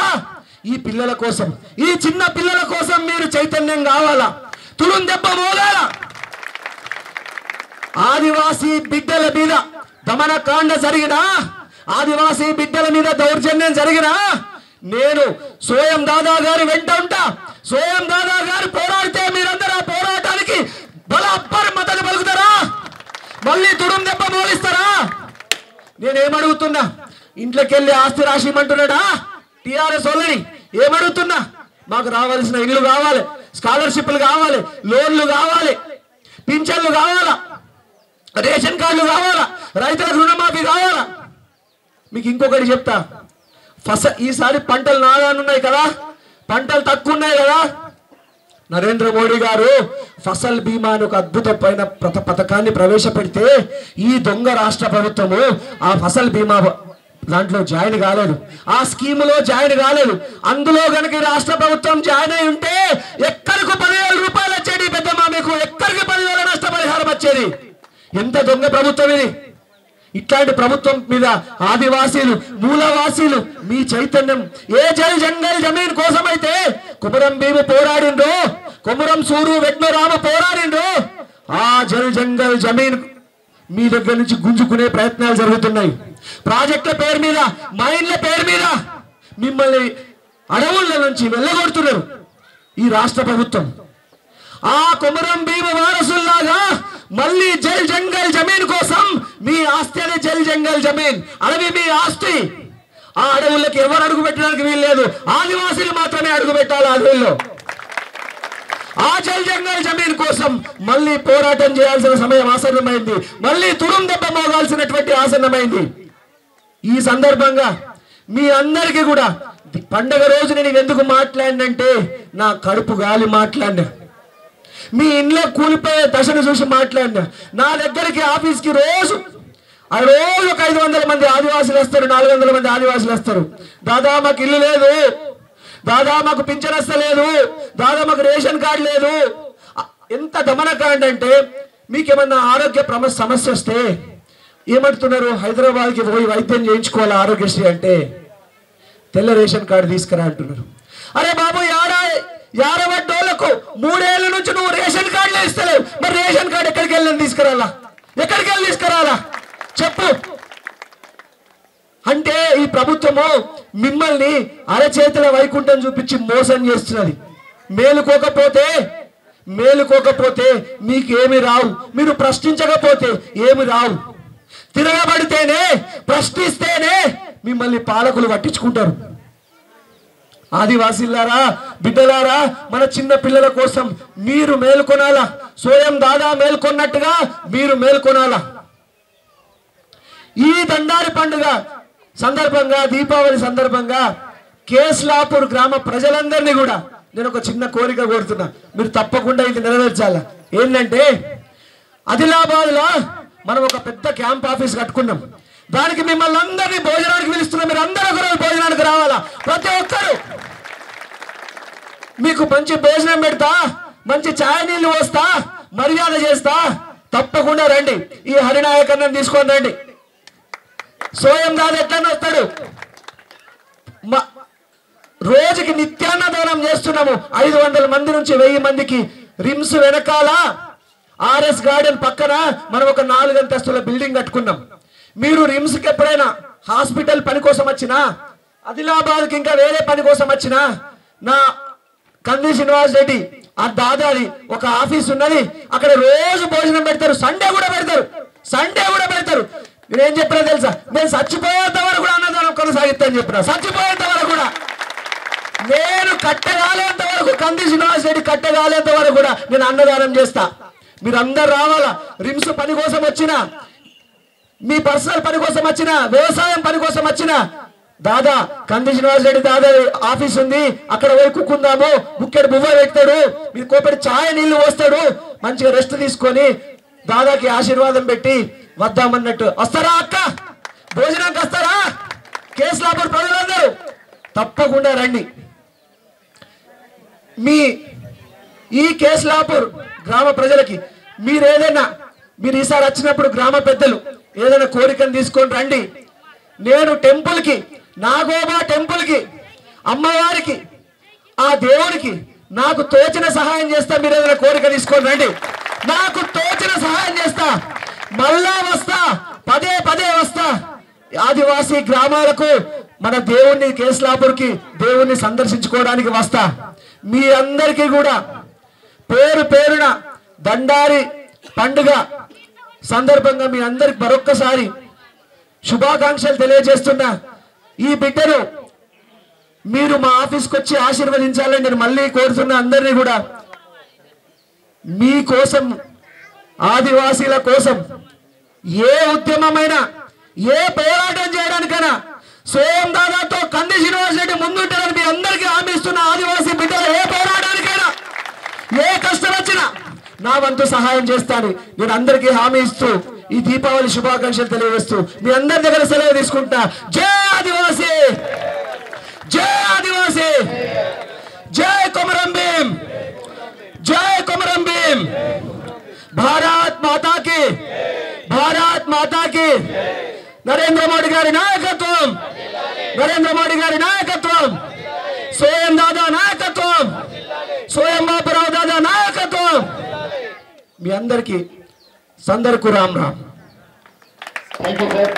ఈ పిల్లల కోసం, ఈ చిన్న పిల్లల కోసం మీరు చైతన్యం కావాలా. తుడుం దెబ్బ మోగాల. ఆదివాసీ బిడ్డల మీద దమనకాండ జరిగినా, ఆదివాసీ బిడ్డల మీద దౌర్జన్యం జరిగినా నేను సోయం దాదా గారి వెంట ఉంటా. సోయం దాదా గారు పోరాడితే మీరందరూ ఆ పోరాటానికి బలబ్బర్ మద్దతు పలుకుతారా? మళ్ళీ తుడుం దెబ్బ మోగిస్తారా? నేనేమడుగుతున్నా, ఇంట్లోకి వెళ్ళి ఆస్తి రాసిమంటున్నాడా టిఆర్ఎస్ వాళ్ళని? ఏమడుగుతున్నా, మాకు రావాల్సిన ఇల్లు కావాలి, స్కాలర్షిప్లు కావాలి, లోన్లు కావాలి, పింఛన్లు కావాలా, రేషన్ కార్డులు కావాలా, రైతులకు రుణమాఫీ కావాలా. మీకు ఇంకొకటి చెప్తా, ఈసారి పంటలు నాగానున్నాయి కదా, పంటలు తక్కువ ఉన్నాయి కదా. నరేంద్ర మోడీ గారు ఫసల్ బీమా అని ఒక అద్భుతమైన పథకాన్ని ప్రవేశపెడితే ఈ దొంగ రాష్ట్ర ప్రభుత్వము ఆ ఫసల్ బీమా దాంట్లో జాయిన్ కాలేదు, ఆ స్కీములో జాయిన్ కాలేదు. అందులో కనుక రాష్ట్ర ప్రభుత్వం జాయిన్ అయి ఉంటే ఎక్కడికి 10,000 రూపాయలు వచ్చేది పెద్దమ్మా, మీకు ఎక్కడికి 10,000 నష్టపరిహారం వచ్చేది. ఎంత దొంగ ప్రభుత్వం ఇది. ఇట్లాంటి ప్రభుత్వం మీద ఆదివాసీలు, మూలవాసీలు మీ చైతన్యం ఏ జల్ జంగల్ జమీన్ కోసం అయితే కుమరం భీము పోరాడిండ్రో, కుమరం సూరు వెట్నరామ పోరాడిండ్రో, ఆ జల్ జంగల్ జమీన్ మీ దగ్గర నుంచి గుంజుకునే ప్రయత్నాలు జరుగుతున్నాయి. ప్రాజెక్టుల పేరు మీద, మైన్ల పేరు మీద మిమ్మల్ని అడవుల నుంచి వెళ్ళగొడుతున్నారు ఈ రాష్ట్ర ప్రభుత్వం. ఆ కుమరం భీము వారసుల్లాగా మళ్ళీ జల్ జంగల్ జమీన్ కోసం మీ ఆస్తి అనే జల్ జంగల్ జమీన్, అడవి మీ ఆస్తి. ఆ అడవుల్లోకి ఎవరు అడుగు పెట్టడానికి వీల్లేదు, ఆదివాసీలు మాత్రమే అడుగు పెట్టాలి అడవుల్లో. ఆ జల్ జంగల్ జమీన్ కోసం మళ్ళీ పోరాటం చేయాల్సిన సమయం ఆసన్నమైంది, మళ్ళీ తుడుం దెబ్బ మోగాల్సినటువంటి ఆసన్నమైంది. ఈ సందర్భంగా మీ అందరికీ కూడా పండగ రోజు నేను ఎందుకు మాట్లాడినంటే నా కడుపు గాలి మాట్లాడినా, మీ ఇంట్లో కూలిపోయే దశను చూసి మాట్లాడినా. నా దగ్గరికి ఆఫీస్కి రోజు ఒక 500 మంది ఆదివాసులు వస్తారు, 400 మంది ఆదివాసులు వస్తారు. దాదా మాకు ఇల్లు లేదు, దాదా మాకు పింఛన్ వస్తలేదు, దాదా మాకు రేషన్ కార్డు లేదు. ఎంత దమనకాండ అంటే, మీకేమన్నా ఆరోగ్య సమస్య వస్తే ఏమంటున్నారు? హైదరాబాద్కి పోయి వైద్యం చేయించుకోవాలి ఆరోగ్యశ్రీ అంటే తెల్ల రేషన్ కార్డు తీసుకురా అంటున్నారు. అరే బాబు, యారవడ్డోళ్లకు 3 ఏళ్ల నుంచి నువ్వు రేషన్ కార్డులు ఇస్తలేవు, మరి రేషన్ కార్డు ఎక్కడికి వెళ్ళి తీసుకురాలా? ఎక్కడికి వెళ్ళి తీసుకురాలా చెప్పు. అంటే ఈ ప్రభుత్వము మిమ్మల్ని అరచేతుల వైకుంఠం చూపించి మోసం చేస్తున్నది. మేలుకోకపోతే మీకేమి రావు, మీరు ప్రశ్నించకపోతే ఏమి రావు. తిరగబడితేనే, ప్రశ్నిస్తేనే మిమ్మల్ని పాలకులు పట్టించుకుంటారు. ఆదివాసీలారా, బిడ్డలారా, మన చిన్న పిల్లల కోసం మీరు మేల్కొనాలా. సోయం దాదా మేల్కొన్నట్టుగా మీరు మేల్కొనాలా. ఈ దండారి పండుగ సందర్భంగా, దీపావళి సందర్భంగా కేస్లాపూర్ గ్రామ ప్రజలందరినీ కూడా నేను ఒక చిన్న కోరిక కోరుతున్నా, మీరు తప్పకుండా ఇది నెరవేర్చాలా. ఏంటంటే, ఆదిలాబాద్ లో మనం ఒక పెద్ద క్యాంప్ ఆఫీస్ కట్టుకున్నాం. దానికి మిమ్మల్ని అందరినీ భోజనానికి పిలుస్తున్నాం. మీరు అందరూ ఒకరోజు భోజనానికి రావాలా. ప్రతి ఒక్కరు మీకు మంచి భోజనం పెడతా, మంచి ఛాయ్ నీళ్లు పోస్తా, మర్యాద చేస్తా. తప్పకుండా రండి. ఈ హరినాయకన్న తీసుకొని రండి. సోయం దాదా ఎట్లన్నా వస్తాడు. రోజుకి నిత్యాన్నదానం చేస్తున్నాము. 500 మంది నుంచి 1000 మందికి. రిమ్స్ వెనకాల ఆర్ఎస్ గార్డెన్ పక్కన మనం ఒక 4 అంతస్తుల బిల్డింగ్ కట్టుకున్నాం. మీరు రిమ్స్కి ఎప్పుడైనా హాస్పిటల్ పని కోసం వచ్చినా ఆదిలాబాద్కి ఇంకా వేరే పని కోసం వచ్చిన నా కంది శ్రీనివాస్ రెడ్డి ఆ దాదాది ఒక ఆఫీస్ ఉన్నది, అక్కడ రోజు భోజనం పెడతారు, సండే కూడా పెడతారు. మీరేం చెప్పినా తెలుసా, నేను చచ్చిపోయేంత వరకు కూడా అన్నదానం కొనసాగిస్తాను చెప్పిన, చచ్చిపోయేంత వరకు కూడా, నేను కట్టగాలేంత వరకు, కంది శ్రీనివాస్ రెడ్డి కట్టగాలేంత వరకు కూడా నేను అన్నదానం చేస్తా. మీరు అందరు రావాలా. రిమ్స్ పని కోసం వచ్చినా, మీ పర్సనల్ పని కోసం వచ్చినా, వ్యవసాయం పని కోసం వచ్చినా, దాదా కంది శ్రీనివాస్ రెడ్డి దాదా ఆఫీస్ ఉంది, అక్కడ పోయి కుక్కుందాము, బుక్కెడు బువ్వ పెడతాడు, మీరు కోపడి ఛాయ్ నీళ్లు పోస్తాడు, మంచిగా రెస్ట్ తీసుకొని దాదాకి ఆశీర్వాదం పెట్టి వద్దామన్నట్టు. వస్తారా అక్క? భోజనానికి వస్తారా? కేస్లాపూర్ ప్రజలందరూ తప్పకుండా రండి. మీ ఈ కేస్లాపూర్ గ్రామ ప్రజలకి మీరు ఈసారి వచ్చినప్పుడు గ్రామ పెద్దలు ఏదైనా కోరికను తీసుకొని రండి. నేను టెంపుల్కి, నాగోబా టెంపుల్కి, అమ్మవారికి, ఆ దేవునికి నాకు తోచిన సహాయం చేస్తా. మీరు ఏదైనా కోరిక తీసుకొని రండి, నాకు తోచిన సహాయం చేస్తా. మళ్ళా వస్తా, పదే వస్తా. ఆదివాసీ గ్రామాలకు మన దేవుణ్ణి, కేస్లాపూర్కి దేవుణ్ణి సందర్శించుకోవడానికి వస్తా. మీ అందరికీ కూడా పేరున దండారి పండుగ సందర్భంగా మీ అందరికి మరొక్కసారి శుభాకాంక్షలు తెలియజేస్తున్నా. ఈ బిడ్డను మీరు మా ఆఫీస్కి వచ్చి ఆశీర్వదించాలని నేను మళ్ళీ కోరుతున్నా. అందరినీ కూడా మీకోసం, ఆదివాసీల కోసం ఏ ఉద్యమమైనా, ఏ పోరాటం చేయడానికైనా స్వయం దాదాతో కంది శ్రీనివాస్ రెడ్డి ముందుంటారని మీ అందరికీ హామీ ఇస్తున్న. ఆదివాసీ బిడ్డలు ఏ పోరాటానికైనా, ఏ కష్టం వచ్చినా నా వంతు సహాయం చేస్తాను నేను అందరికీ హామీ ఇస్తూ ఈ దీపావళి శుభాకాంక్షలు తెలియజేస్తూ మీ అందరి దగ్గర సెలవు తీసుకుంటా. జై ఆదివాసీ, జై ఆదివాసీ, జై కొమరం భీం, జై కొమరం భీం. భారత్ మాతా కి, భారత్ మాతా కి. నరేంద్ర మోడీ గారి నాయకత్వం, నరేంద్ర మోడీ గారి నాయకత్వం, స్వయం దాదా నాయకత్వం, స్వయం బాపురావు దాదా నాయకత్వం. మీ అందరికీ సందర్కు Ram Ram. Thank you sir.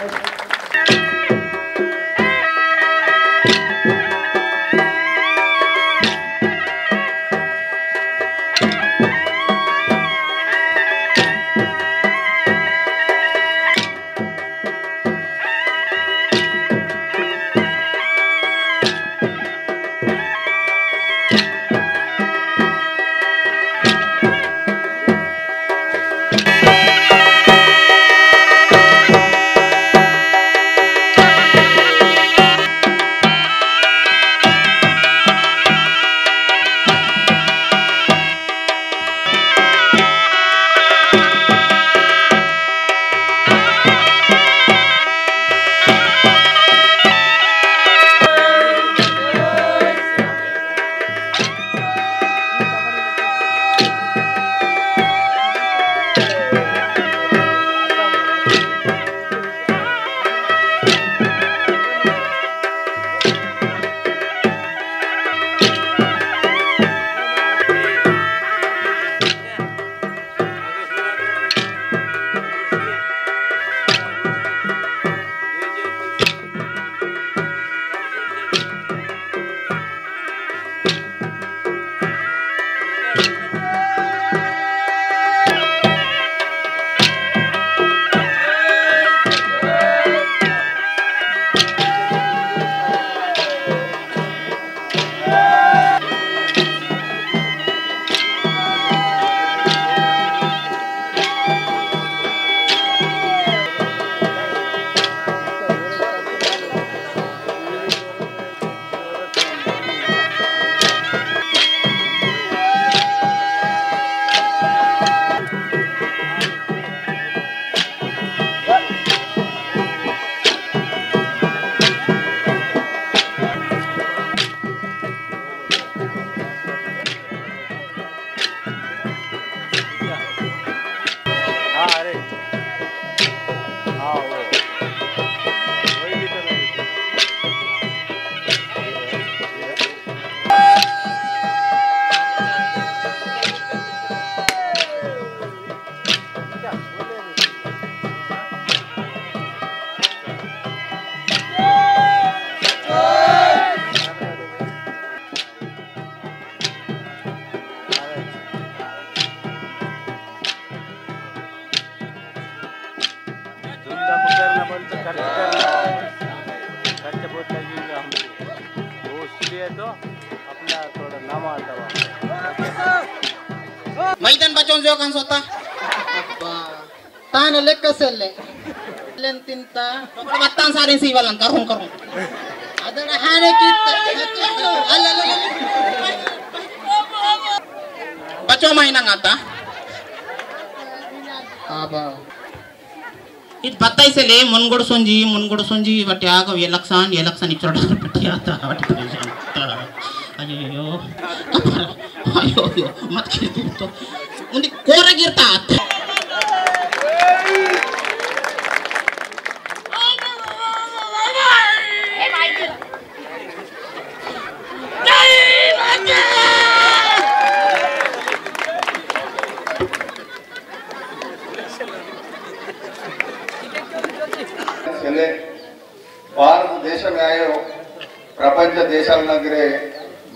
को करना पड़ता खर्च बहुत लगेगा हमको वो इसलिए तो अपना थोड़ा नाम आता मैदान बचाऊन जो kan sota tahan lek keselle len tinta pokoknya batang sarin si walan karung ada hane kita baca mainan ngata apa it batai se le mongod sonji bati aga election ichroda bati ata bati peresan ayo mat gitu to undi kora girta భారతదేశమే ఆయో ప్రపంచ దేశాల దగ్గరే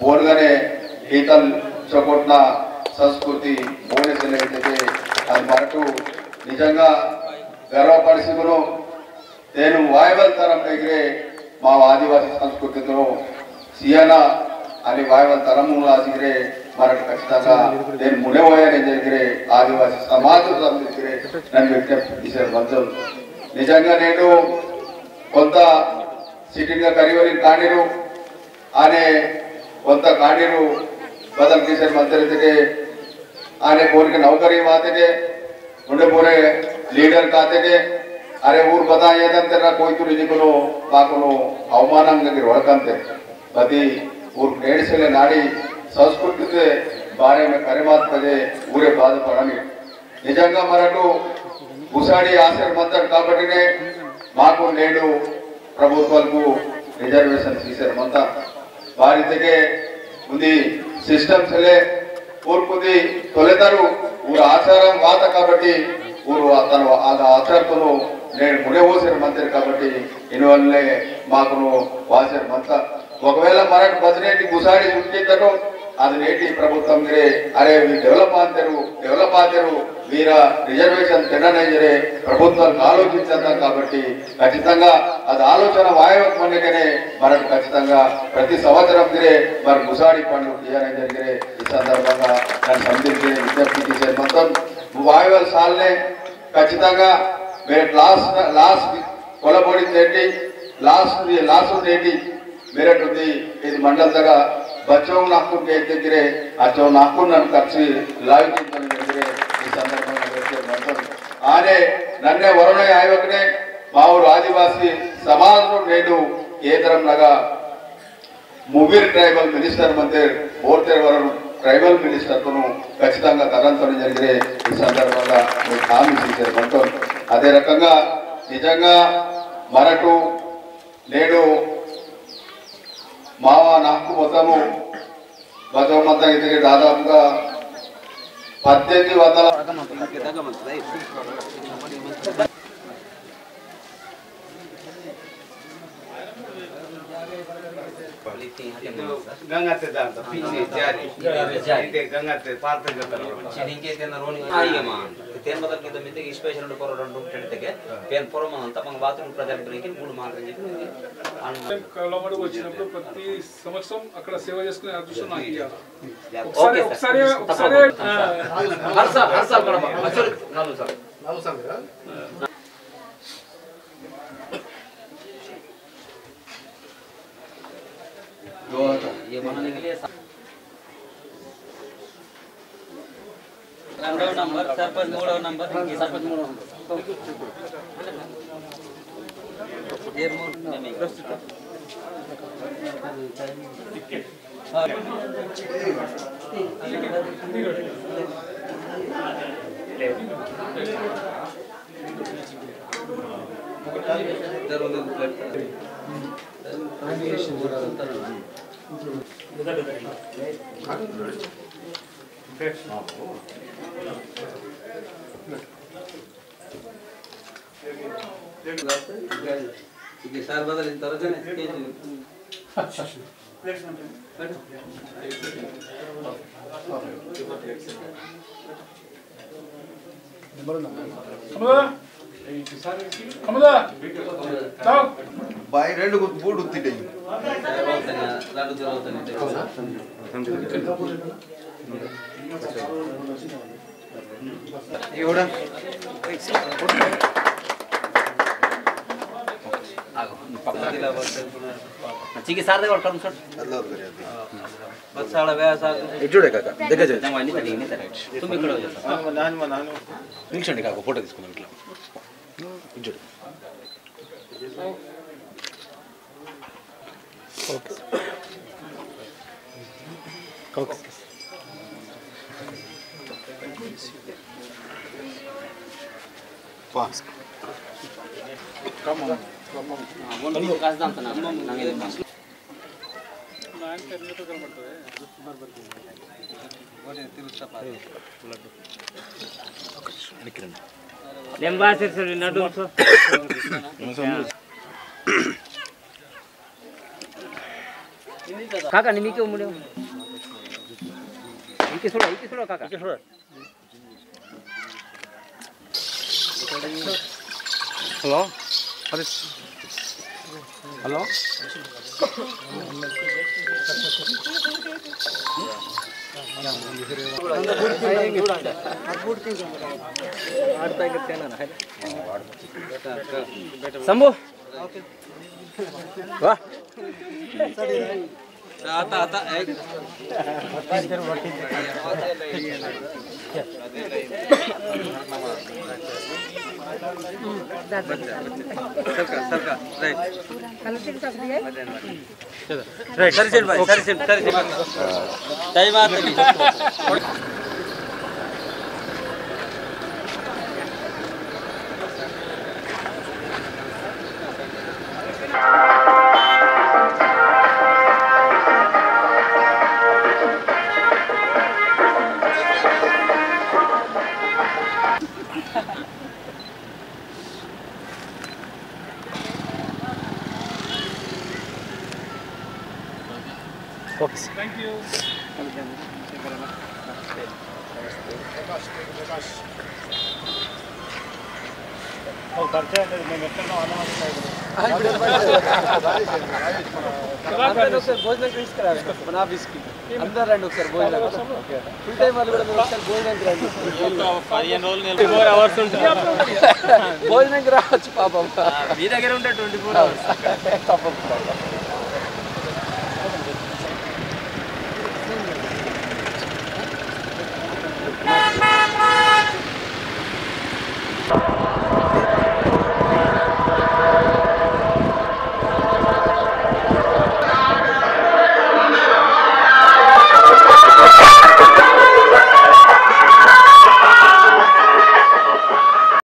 బోర్గానే గీతలు చొకొట్టిన సంస్కృతి బోనేసలు అయితే అది మనకు నిజంగా గర్వపరిస్థితులు నేను వాయువల్ తరం దగ్గరే మా ఆదివాసీ సంస్కృతిలో సియాన అని వాయువల్ తరము దగ్గరే మనకు ఖచ్చితంగా నేను మునిపోయానని దగ్గరే ఆదివాసీ సమాజం దగ్గరే నన్ను విజ్ఞప్తి చేశారు మంత్రులు నిజంగా నేను కొంత సిటీగా కరివరి కాణిరు అనే కొంత కాణిరు बदल किसे मंत्री थे आने बोल के नौकरी माते थे उन्हें पूरे लीडर काते थे अरे ऊर बताए तेरा कोई तो नहीं को बाको अवमानंगे वड़कंते बदी ऊर नेड़ से नाड़ी संस्कृति के बारे में करीमात पदे ऊरे बाध पड़नी निजंगा मराठू गुसाड़ी आशर मंत्र काबट्टिने माको नेडू प्रभुत्वालकु रिजर्वेशन తీశారు మంతా వారితేకే ఉంది సిస్టమ్స్ లే పూర్పుది తొలెతరు ఊరు ఆచారం వాత కాబట్టి ఊరు అతను ఆ ఆచారతను నేను మునేవోసర మంత్రి కాబట్టి ఇన్వల్లే మాకును వాసర మంత ఒకవేళ మరణ బదినేటి గుసాడి చుట్టితను అది నేటి ప్రభుత్వం గిరే అరే డెవలప్ ఆంతరు వీర రిజర్వేషన్ తిననయ్యరే ప్రభుత్వాలకు ఆలోచించాం కాబట్టి ఖచ్చితంగా అది ఆలోచన వాయవకమనేకనే మనకు ఖచ్చితంగా ప్రతి సంవత్సరం గిరే మరి గుసాడి పండుగ తీయడం జరిగే ఈ సందర్భంగా దాన్ని సంధించే విజ్ఞప్తి చేసే మొత్తం వాయువల్ సాల్నే ఖచ్చితంగా మీరు లాస్ట్ కొలబడి తేటి లాస్ట్ తేటి मेरे इस मंडल तक बच्चों नाकू के गिरे अच्छो नाकू खर्ची लाइव गिरे इस संदर्भ में आने नन्ने वरुण आयोग ने माऊर आदिवासी समाज नेटू केंद्रम लगा मुवीर ट्राइबल मिनिस्टर मंत्री बोर्ते वरुण ट्राइबल मिनिस्टर को खचिతంగా తరంతరం జరిగే ఈ సందర్భంగా మీరు హామీ ఇచ్చారు మొత్తం అదే రకంగా నిజంగా మరటు నేడు మావా నాకు మొత్తము బజవమంతా ఇదిగే దాదాపుగా 1800 गंगा ते दांत पीछे जारी गंगा ते पार पे करता चिनिंके तेन रोनी आइए मान तेन मतलब के तो मिते स्पेशल रो कोरो रंडू टेडते पेन फोरम अंत मंग बाथरूम प्रोजेक्ट బ్రేకింగ్ 3 मान చెప్పి కలమడు వచ్చినప్పుడు ప్రతి సంవత్సరం అక్కడ సేవ చేసుకునే అదృష్టం నాకు ఇయ్యాలి ఒకసారి హర్స కడమ అసలు నాలు సార్ ये बनाने के लिए नंबर सरपंच मूडो नंबर सरपंच मूडो ये मूड में ये साल बदल इन तरह से బాయ్ రెండు బూడు ఉత్తిటే चिकी सार देखो कम शॉट बस साला वे साल చూడే కాక దగ్గర చేయి जमानी तरी नहीं तरी तुम इकडे हो जा నాను నిల్చోండి కాక ఫోటో తీసుకుందాం ఇట్లా చూడు ఓకే ఓకే పాస్ कम वन कास दाम तना नांगे पास नान करने तो कर पड़ता है ఓకే తిరుస్తా పారే लेंबा से नडू तो काका निमी के मुड़े इनके छोड़ो काका इनके छोड़ो हेलो अरे हेलो शंभू वाह आता एक सरका राइट सर भाई सर जय माता दी Thank you. భోజనం తీసుకురాలి మన ఆఫీస్కి అందరూ రండి ఒకసారి భోజనం ఫుల్ టైం వాళ్ళు కూడా మీరు ఒకసారి భోజనానికి రండి 15 రోజులు 24 అవర్స్ ఉంటుంది భోజనానికి రావచ్చు పాపం మీ దగ్గర ఉంటే 24 అవర్స్ తప్పకుండా